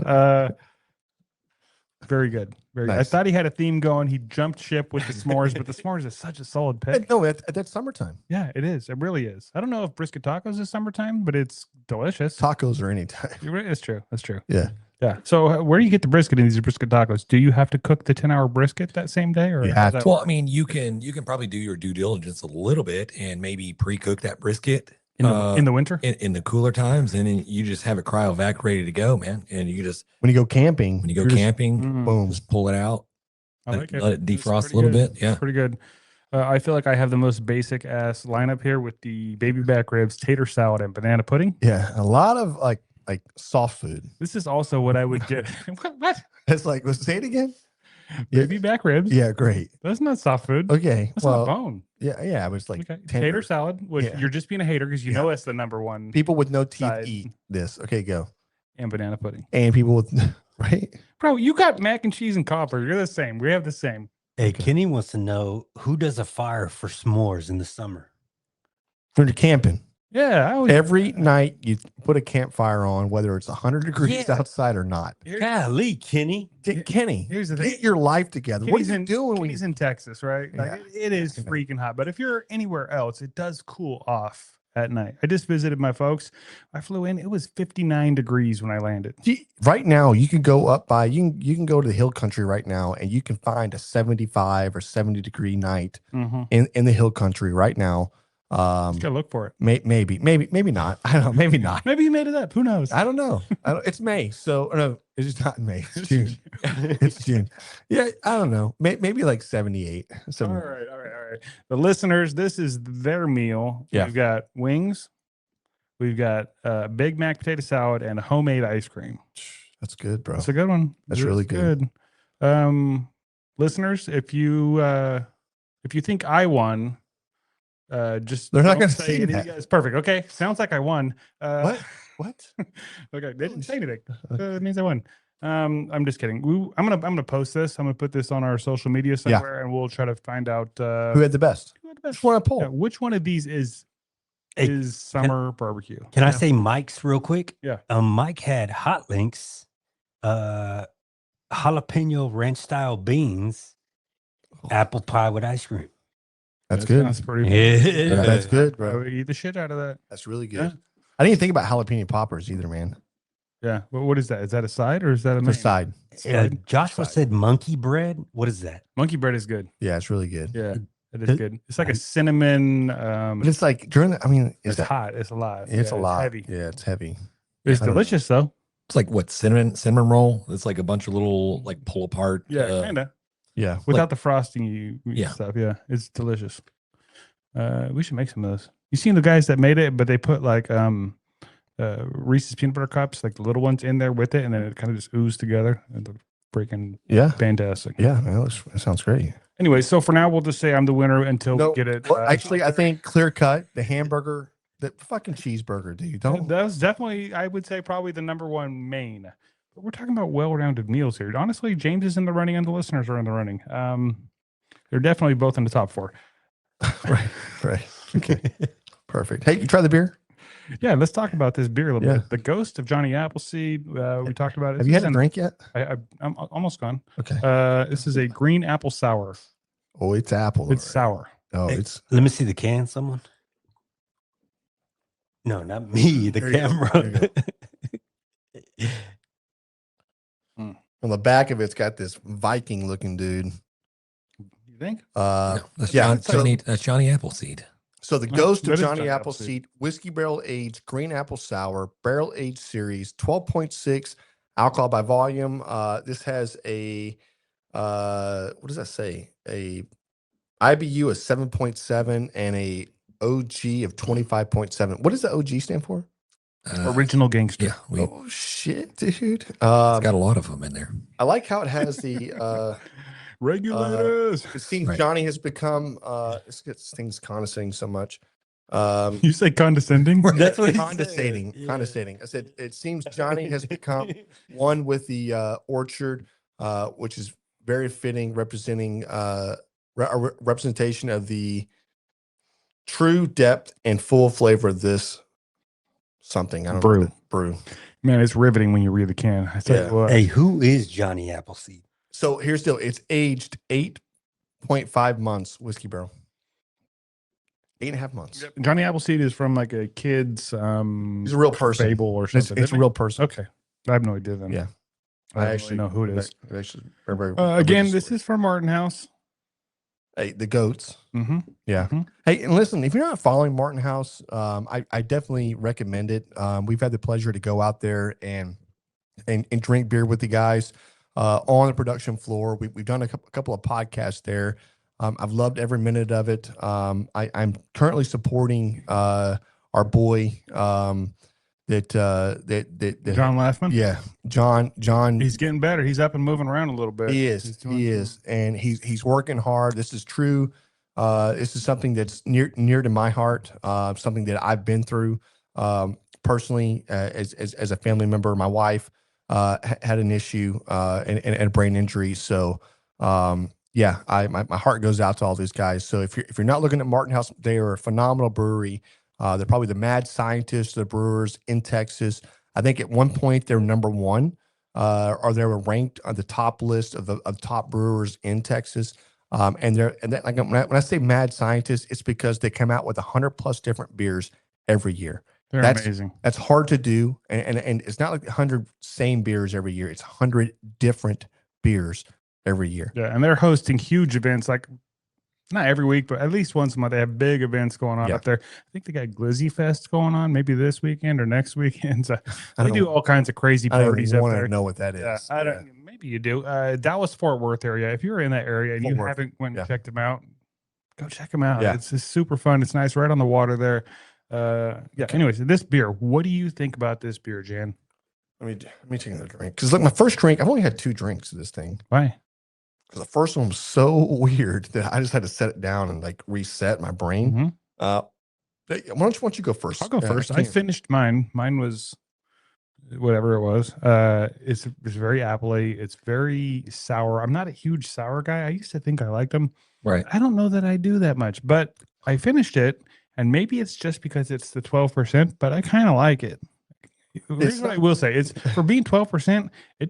Very good. Very good. I Nice. thought he had a theme going. He jumped ship with the s'mores, but the s'mores is such a solid pick. No, that's summertime. Yeah, it is. It really is. I don't know if brisket tacos is summertime, but it's delicious. Tacos are anytime. It's true. That's true. Yeah. Yeah. So where do you get the brisket in these brisket tacos? Do you have to cook the 10-hour brisket that same day, or You how's have that Well, work? I mean, you can probably do your due diligence a little bit and maybe pre-cook that brisket in the winter? in the cooler times, and then you just have it cryovac ready to go, man. And you just When you go camping, when you go You're just- camping, Mm, boom. just pull it out, I like it. let it It's defrost pretty a little good. bit. Yeah. It's pretty good. I feel like I have the most basic ass lineup here with the baby back ribs, tater salad, and banana pudding. Yeah, a lot of like soft food. This is also what I would get. What? It's like, let's say it again. Baby back ribs? Yeah, great. That's not soft food. Okay. That's well, not bone. yeah, I was like Okay. tender. Tater salad, which Yeah. you're just being a hater because you Yeah. know that's the number one. People with no teeth Side. eat this. Okay, go. And banana pudding. And people with right. Bro, you got mac and cheese and cobbler. You're the same. We have the same. Hey, Okay. Kenny wants to know who does a fire for s'mores in the summer. When you're camping, Yeah. I always, every night you put a campfire on, whether it's 100 degrees Yeah. outside or not. Golly, Kenny. Kenny, Here's the thing. get your life together. What Kenny's are you doing when Kenny's you in Texas, right? Like, Yeah. it is Yeah. freaking hot. But if you're anywhere else, it does cool off at night. I just visited my folks. I flew in. It was 59 degrees when I landed. right now you can go up by you can go to the hill country right now and you can find a 75 or 70-degree night Mm-hmm. in the hill country right now. Gotta look for it. Maybe not. I don't know. Maybe not. Maybe you made it up. Who knows? I don't know. It's May, so no, it's not May. It's June. It's June. Yeah, I don't know. Maybe like 78. All 70. right. The listeners, this is their meal. Yeah. We've got wings. We've got Big Mac potato salad and homemade ice cream. That's good, bro. That's a good one. That's It's really good. Listeners, if you think I won, just They're not don't gonna say say anything. that. It's perfect. Okay, sounds like I won. What? Okay, they didn't say anything. It means I won. I'm just kidding. I'm gonna post this. I'm gonna put this on our social media somewhere, and we'll try to find out Who had the best? who had the best. Just want to poll. Yeah, which one of these is Hey, summer barbecue? Can I say Mike's real quick? Yeah. Mike had hot links, jalapeno ranch style beans, apple pie with ice cream. That's good. That's pretty. Yeah. That's good, I bro. would eat the shit out of that. That's really good. Yeah. I didn't even think about jalapeno poppers either, man. Yeah. What is that? Is that a side or is that a It's a main? side. Joshua Side. said monkey bread. What is that? Monkey bread is good. Yeah, it's really good. Yeah, it is It- good. It's like a cinnamon. But it's like during the, I mean, It's hot. It's alive. It's a lot. Heavy. Yeah, it's heavy. It's I don't know. delicious though. It's like what cinnamon roll. It's like a bunch of little like pull apart. Yeah, kind of. Yeah. Without the frosting, Yeah. stuff. Yeah, it's delicious. We should make some of those. You seen the guys that made it, but they put like Reese's peanut butter cups, like the little ones, in there with it, and then it kind of just oozed together. And they're freaking Yeah. fantastic. Yeah. Man, that sounds great. Anyway, so for now, we'll just say I'm the winner until No, we get it. well, actually, I think clear cut the hamburger, the fucking cheeseburger, dude. Don't. that was definitely, I would say, probably the number one main. But we're talking about well-rounded meals here. Honestly, James is in the running and the listeners are in the running. They're definitely both in the top four. Right. Right. Okay. Perfect. Hey, you try the beer? Yeah, let's talk about this beer a little Yeah. bit. The Ghost of Johnny Appleseed. We talked about it. Have you had a drink yet? I'm almost gone. Okay. This is a green apple sour. Oh, it's apple. It's sour. Oh, Hey, it's Let me see the can, someone. No, not me, the There you go. camera. on the back of it's got this Viking looking dude. You think? No, that's yeah, That's Johnny Appleseed. So the No, Ghost that of is Johnny Johnny Appleseed whiskey barrel aged green apple sour barrel aged series 12.6 alcohol by volume. This has a what does that say? A IBU of 7.7 and a OG of 25.7. What does the OG stand for? Original gangster. Yeah, we Oh shit, dude. it's got a lot of them in there. I like how it has the Regulators. it seems Right. Johnny has become this gets things condescending so much. You say condescending? That's what he condescending, said. Yeah. condescending. I said it seems Johnny has become one with the orchard, which is very fitting, representing a representation of the true depth and full flavor of this something. I don't Brew. know. Brew. Man, it's riveting when you read the can. I tell Yeah. you what. Hey, who is Johnny Appleseed? So here's the deal. It's aged 8.5 months whiskey barrel. 8.5 months. Yep. Johnny Appleseed is from like a kid's He's a real person. fable or It's, something. it's a real person. Okay. I have no idea then. Yeah. I actually know who it is. Again, This is from Martin House. Hey, the goats. Mm-hmm. Yeah. Mhm. Hey, and listen, if you're not following Martin House, I definitely recommend it. We've had the pleasure to go out there and drink beer with the guys on the production floor. We've done a couple of podcasts there. I've loved every minute of it. I'm currently supporting our boy that John Laughman. yeah, John. He's getting better. He's up and moving around a little bit. He is, and he's working hard. This is true. This is something that's near to my heart. Something that I've been through personally as a family member. My wife had an issue and a brain injury. So yeah, my heart goes out to all these guys. So if you're not looking at Martin House, they are a phenomenal brewery. They're probably the mad scientists, the brewers in Texas. I think at one point they're number one, or they were ranked on the top list of top brewers in Texas. And like when I say mad scientists, it's because they come out with 100+ different beers every year. That's amazing. That's hard to do, and it's not like 100 same beers every year. It's 100 different beers every year. Yeah, and they're hosting huge events, like not every week, but at least once a month. They have big events going on up there. I think they got Glizzy Fest going on, maybe this weekend or next weekend. So they do all kinds of crazy parties up there. I don't know what that is. Yeah, I don't. Maybe you do. Dallas Fort Worth area. If you're in that area and haven't went and checked them out, go check them out. Yeah. It's just super fun. It's nice, right on the water there. Yeah. Anyways, this beer. What do you think about this beer, Jan? Let me take another drink. Because look, my first drink, I've only had 2 drinks of this thing. Why? Because the first one was so weird that I just had to set it down and like reset my brain. Why don't you go first? I'll go first. I finished mine. Mine was whatever it was. It's very apple-y. It's very sour. I'm not a huge sour guy. I used to think I liked them. Right. I don't know that I do that much, but I finished it, and maybe it's just because it's the 12%, but I kind of like it. Here's what I will say: it's for being 12%. I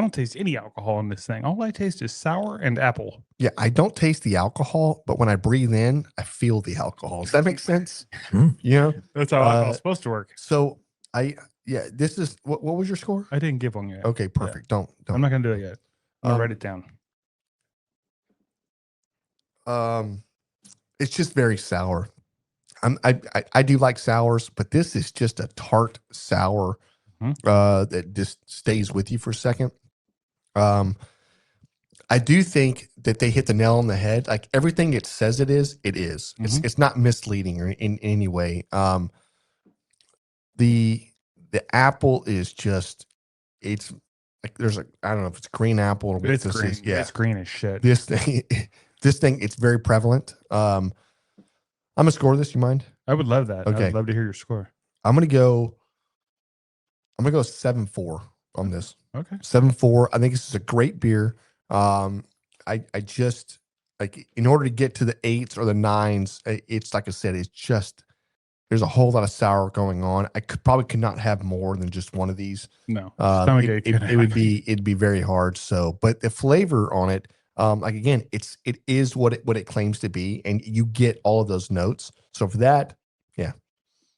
don't taste any alcohol in this thing. All I taste is sour and apple. Yeah, I don't taste the alcohol, but when I breathe in, I feel the alcohol. Does that make sense? Yeah, that's how alcohol's supposed to work. So this is what was your score? I didn't give one yet. Okay, perfect. Yeah. Don't. I'm not gonna do it yet. I'll write it down. It's just very sour. I do like sours, but this is just a tart sour that just stays with you for a second. I do think that they hit the nail on the head. Like everything it says it is. It's not misleading or in any way. The apple is just, it's like there's I don't know if it's green apple or what it's this green. is. Yeah, it's green as shit. This thing, it's very prevalent. I'm gonna score this. You mind? I would love that. Okay. I'd love to hear your score. I'm gonna go 7.4 on this. Okay. 7.4. I think this is a great beer. I just like in order to get to the 8s or the 9s, it's like I said, it's just there's a whole lot of sour going on. I could not have more than just one of these. No, it'd be very hard. So, but the flavor on it, like again, it is what it claims to be, and you get all of those notes. So for that, yeah.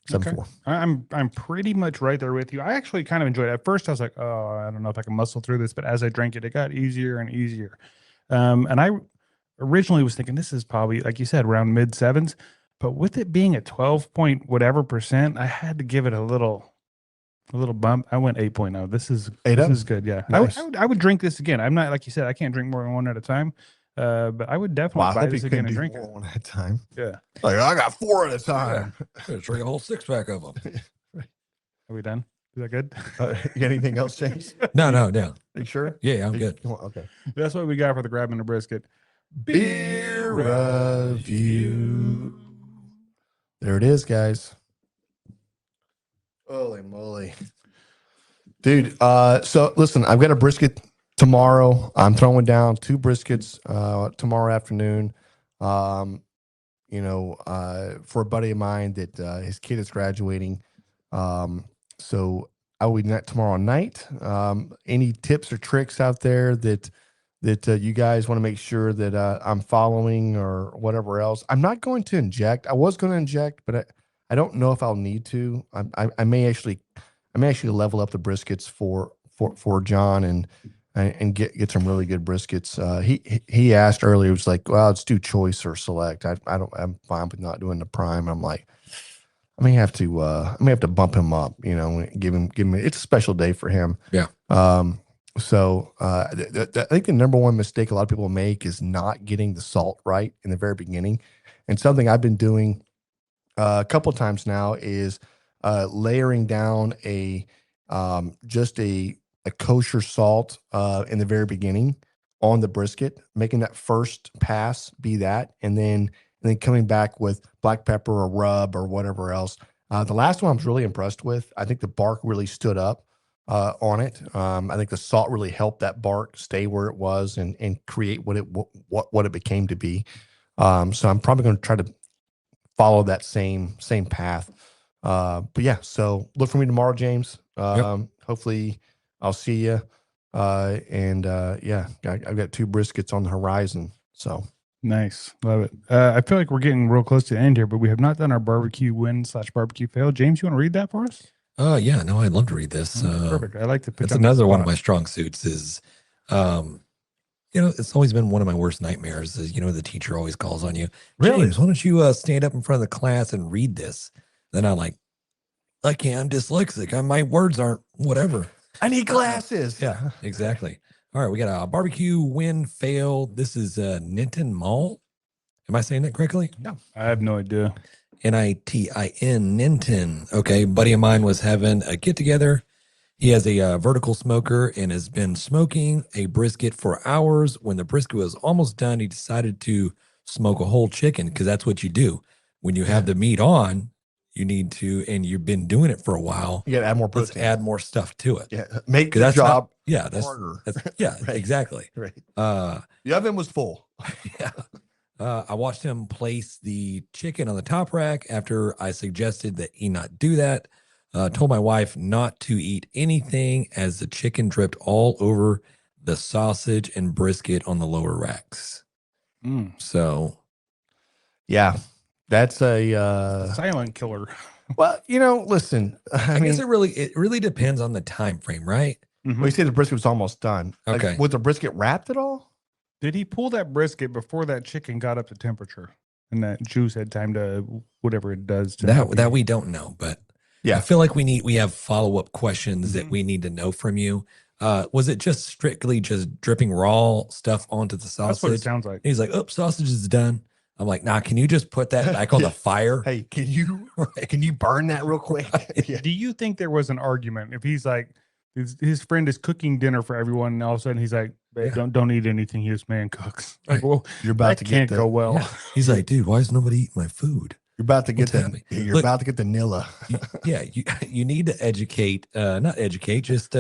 7.4. Okay. I'm pretty much right there with you. I actually kind of enjoyed it. At first, I was like, oh, I don't know if I can muscle through this. But as I drank it, it got easier and easier. And I originally was thinking this is probably, like you said, around mid 7s. But with it being a 12 point whatever percent, I had to give it a little bump. I went 8.0. This is good. Yeah. Nice. I would drink this again. I'm not, like you said, I can't drink more than one at a time. But I would definitely buy this again and drink it one at a time. Yeah. Like I got 4 at a time. Yeah. Drink a whole 6-pack of them. Are we done? Is that good? You got anything else, James? No. Are you sure? Yeah, I'm good. Okay. That's what we got for the grabbing the brisket. Beer review. There it is, guys. Holy moly. Dude, so listen, I've got a brisket tomorrow. I'm throwing down 2 briskets tomorrow afternoon. For a buddy of mine that his kid is graduating So I will be that tomorrow night. Any tips or tricks out there that you guys want to make sure that I'm following or whatever else? I'm not going to inject. I was going to inject, but I don't know if I'll need to. I may actually level up the briskets for John and get some really good briskets. He asked earlier, he was like, well, let's do choice or select. I'm fine with not doing the prime. I'm like, I may have to bump him up, give him, it's a special day for him. Yeah. So I think the number one mistake a lot of people make is not getting the salt right in the very beginning. And something I've been doing a couple of times now is layering down just a kosher salt in the very beginning on the brisket, making that first pass be that, and then coming back with black pepper or rub or whatever else. The last one I was really impressed with. I think the bark really stood up on it. I think the salt really helped that bark stay where it was and create what it became to be. So I'm probably going to try to follow that same path. But yeah, so look for me tomorrow, James. Hopefully I'll see you. Yeah, I've got 2 briskets on the horizon. So nice. Love it. I feel like we're getting real close to the end here, but we have not done our barbecue win/barbecue fail. James, you want to read that for us? Yeah, no, I'd love to read this. Perfect. I like to put it's another one of my strong suits is, it's always been one of my worst nightmares is, the teacher always calls on you. Really? James, why don't you stand up in front of the class and read this? Then I'm like, I can't, I'm dyslexic. My words aren't whatever. I need glasses. Yeah, exactly. All right, we got a barbecue win fail. This is Nitin Mall. Am I saying that correctly? No, I have no idea. Nitin, Nintin. Okay, buddy of mine was having a get together. He has a vertical smoker and has been smoking a brisket for hours. When the brisket was almost done, he decided to smoke a whole chicken because that's what you do. When you have the meat on, you need to, and you've been doing it for a while. You got to add more protein. Let's add more stuff to it. Yeah, make the job harder. Yeah, right. Exactly. Right. The oven was full. Yeah. I watched him place the chicken on the top rack after I suggested that he not do that. Told my wife not to eat anything as the chicken dripped all over the sausage and brisket on the lower racks. So, yeah, that's a silent killer. Well, listen, I mean, guess it really depends on the time frame, right? Well, you say the brisket was almost done. Okay. Like, was the brisket wrapped at all? Did he pull that brisket before that chicken got up to temperature and that juice had time to whatever it does to that we don't know, but yeah, I feel like we have follow-up questions that we need to know from you. Was it just strictly just dripping raw stuff onto the sausage? That's what it sounds like. He's like, "Oh, sausage is done." I'm like, "Nah, can you just put that back on the fire?" Hey, can you burn that real quick? Yeah. Do you think there was an argument if he's like his friend is cooking dinner for everyone and all of a sudden he's like, "Babe, don't eat anything this man cooks." Like, well, you're about to can't get go well. Yeah. He's like, "Dude, why is nobody eating my food?" You're about to get Look, about to get the Nilla. You need to educate, not educate, just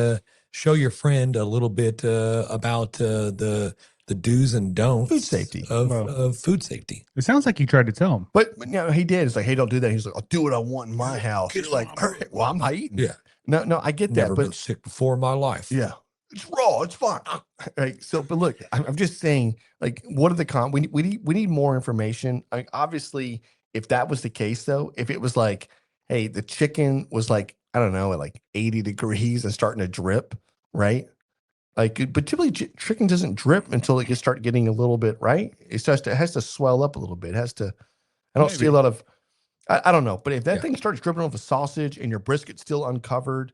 show your friend a little bit about the do's and don'ts Food safety. of food safety. It sounds like you tried to tell him. But he did. It's like, hey, don't do that. He's like, I'll do what I want in my house. He's like, all right, well, I'm not eating. Yeah. No, I get Never that. been But sick before in my life. yeah, it's raw. It's fine. Right. So, but look, I'm just saying, like, what are the we need more information. I mean, obviously, if that was the case, though, if it was like, hey, the chicken was like, I don't know, at like 80 degrees and starting to drip, right? Like, but typically chicken doesn't drip until it starts getting a little bit, right? It has to swell up a little bit. It has to. I don't see a lot of. I don't know, but if that thing starts dripping off the sausage and your brisket's still uncovered,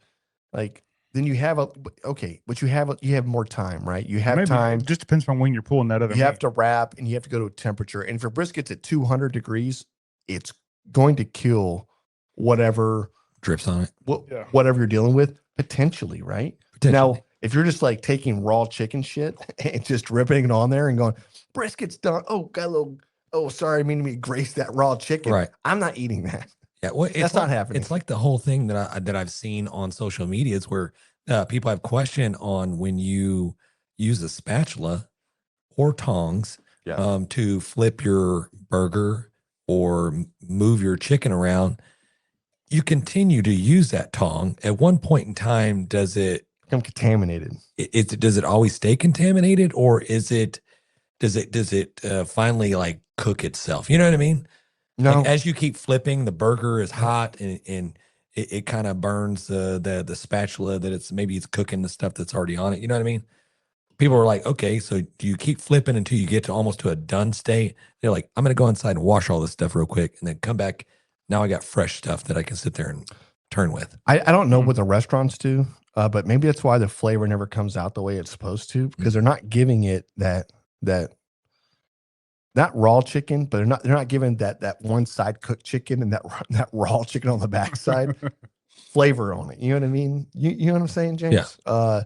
like, then you have but you have more time, right? You have time. It just depends on when you're pulling that other. You have to wrap and you have to go to a temperature. And if your brisket's at 200 degrees, it's going to kill whatever drips on it. Whatever you're dealing with, potentially, right? Now, if you're just like taking raw chicken shit and just ripping it on there and going, brisket's done. Oh, got a little. Oh, sorry, I mean to grace that raw chicken. Right. I'm not eating that. Yeah, well, that's not happening. It's like the whole thing that I've seen on social media is where people have question on when you use a spatula or tongs to flip your burger or move your chicken around. you continue to use that tong. At one point in time, does it become contaminated? Does it always stay contaminated, or does it finally like cook itself? You know what I mean? No. Like as you keep flipping, the burger is hot and it kind of burns the spatula that it's cooking the stuff that's already on it. You know what I mean? People are like, okay, so do you keep flipping until you get to almost to a done state? They're like, I'm going to go inside and wash all this stuff real quick and then come back. Now I got fresh stuff that I can sit there and turn with. I don't know what the restaurants do, but maybe that's why the flavor never comes out the way it's supposed to, because they're not giving it that not raw chicken, but they're not giving that one side cooked chicken and that raw chicken on the backside flavor on it. You know what I mean? You know what I'm saying, James? Yeah.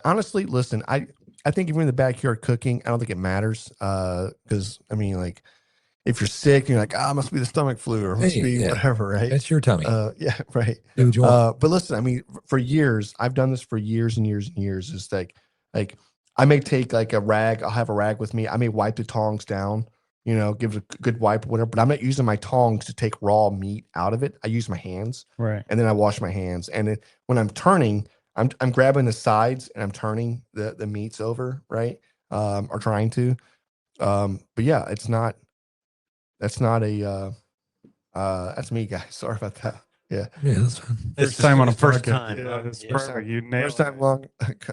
Honestly, listen, I think if you're in the backyard cooking, I don't think it matters. Because I mean, like, if you're sick, you're like, it must be the stomach flu or must be whatever, right? It's your tummy. Yeah, right. But listen, I mean, for years, I've done this for years and years and years. It's like I may take like a rag. I'll have a rag with me. I may wipe the tongs down, give it a good wipe or whatever, but I'm not using my tongs to take raw meat out of it. I use my hands. Right. And then I wash my hands. And when I'm turning, I'm grabbing the sides and I'm turning the meats over, right? Or trying to. But yeah, that's me, guys. Sorry about that. Yeah. Yeah, that's fine. First time on a first podcast. time. Yeah, it's Yeah. perfect. You nailed First time it.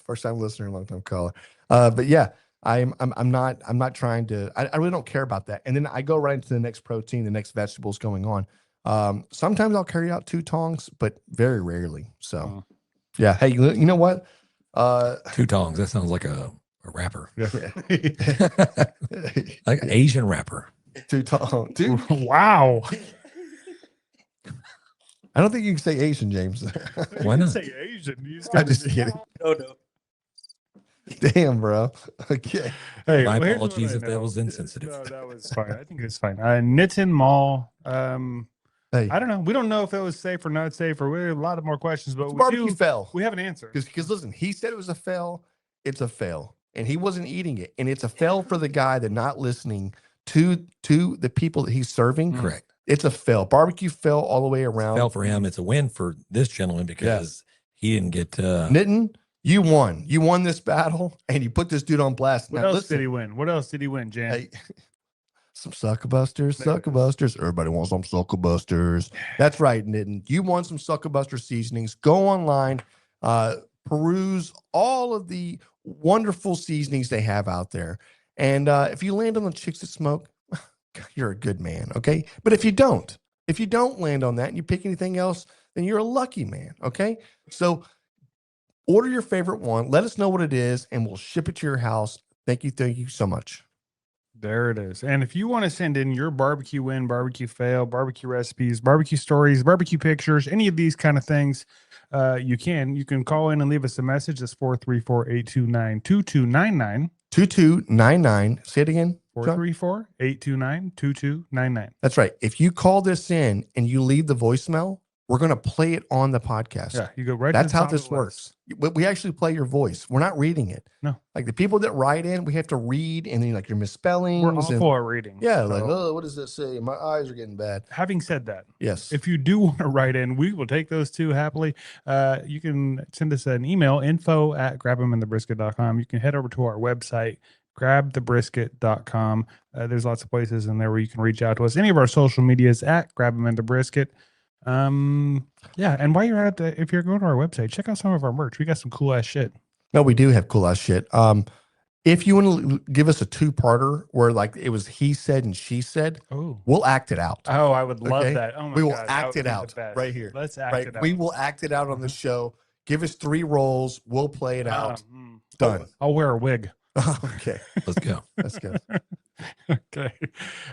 first time listener, long time caller. But yeah, I'm not trying to. I really don't care about that. And then I go right into the next protein, the next vegetables going on. Sometimes I'll carry out 2 tongs, but very rarely. So yeah. Hey, you know what? 2 tongs. That sounds like a rapper. Yeah. Like an Asian rapper. 2 tongs. Dude, Wow. I don't think you can say Asian, James. Why not? Say Asian. You I'm just kidding. No, no. Damn, bro. Okay. Hey, My here's apologies what I if that know. was insensitive. No, that was fine. I think it's fine. Nitin Mall. Hey, I don't know. We don't know if it was safe or not safe, or we have a lot of more questions, but barbecue fail. we have an answer. Because listen, he said it was a fail. It's a fail, and he wasn't eating it, and it's a fail for the guy that not listening to the people that he's serving. Correct. It's a fail. Barbecue fail all the way around. Fell for him. It's a win for this gentleman because he didn't get Nitin, you won. You won this battle, and you put this dude on blast. What Now, else listen, did he win? What else did he win, Jan? hey, some suckabusters. Everybody wants some suckabusters. That's right, Nitin. You want some suckabuster seasonings? Go online, peruse all of the wonderful seasonings they have out there, and if you land on the chicks that smoke, you're a good man, okay? But if you don't land on that and you pick anything else, then you're a lucky man, okay? So order your favorite one. Let us know what it is, and we'll ship it to your house. Thank you so much. There it is. And if you want to send in your barbecue win, barbecue fail, barbecue recipes, barbecue stories, barbecue pictures, any of these kind of things, you can call in and leave us a message. That's 434-829-2299. 2299. Say it again. 434-829-2299. That's right. If you call this in and you leave the voicemail, we're going to play it on the podcast. Yeah, you go right. That's to the how top of this the list. works. We actually play your voice. We're not reading it. No. Like the people that write in, we have to read, and then like your misspellings. We're and, awful at reading. yeah, so. like, oh, what does this say? My eyes are getting bad. Having said that, Yes. if you do want to write in, we will take those too happily. You can send us an email, info@grabemandthebrisket.com. You can head over to our website, grabthebrisket.com. There's lots of places in there where you can reach out to us. Any of our social medias at grabemandthebrisket. Yeah, and while you're at if you're going to our website, check out some of our merch. We got some cool ass shit. No, we do have cool ass shit. If you want to give us a 2-parter where like it was he said and she said, Oh, we'll act it out. I would love Okay. that. Oh my We will God, that act would it be the out best. right here. Let's act Right? it out. We will act it out on the show. Give us 3 rolls. We'll play it out. Done. I'll wear a wig. Okay. let's go. That's good. Okay.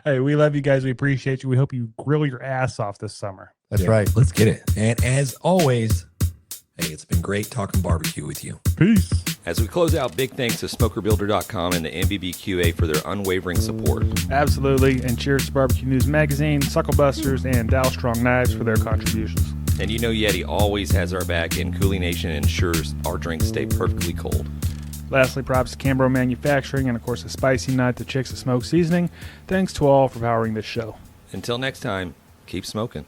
Hey, we love you guys. We appreciate you. We hope you grill your ass off this summer. That's Yeah, right. Let's get it. And as always, hey, it's been great talking barbecue with you. Peace. As we close out, big thanks to SmokerBuilder.com and the MBBQA for their unwavering support. Absolutely. And cheers to Barbecue News Magazine, Sucklebusters, and Dow Strong Knives for their contributions. And you know Yeti always has our back, and Cooling Nation ensures our drinks stay perfectly cold. Lastly, props to Cambro Manufacturing and, of course, the Spicy Nut, the Chicks of Smoke Seasoning. Thanks to all for powering this show. Until next time, keep smoking.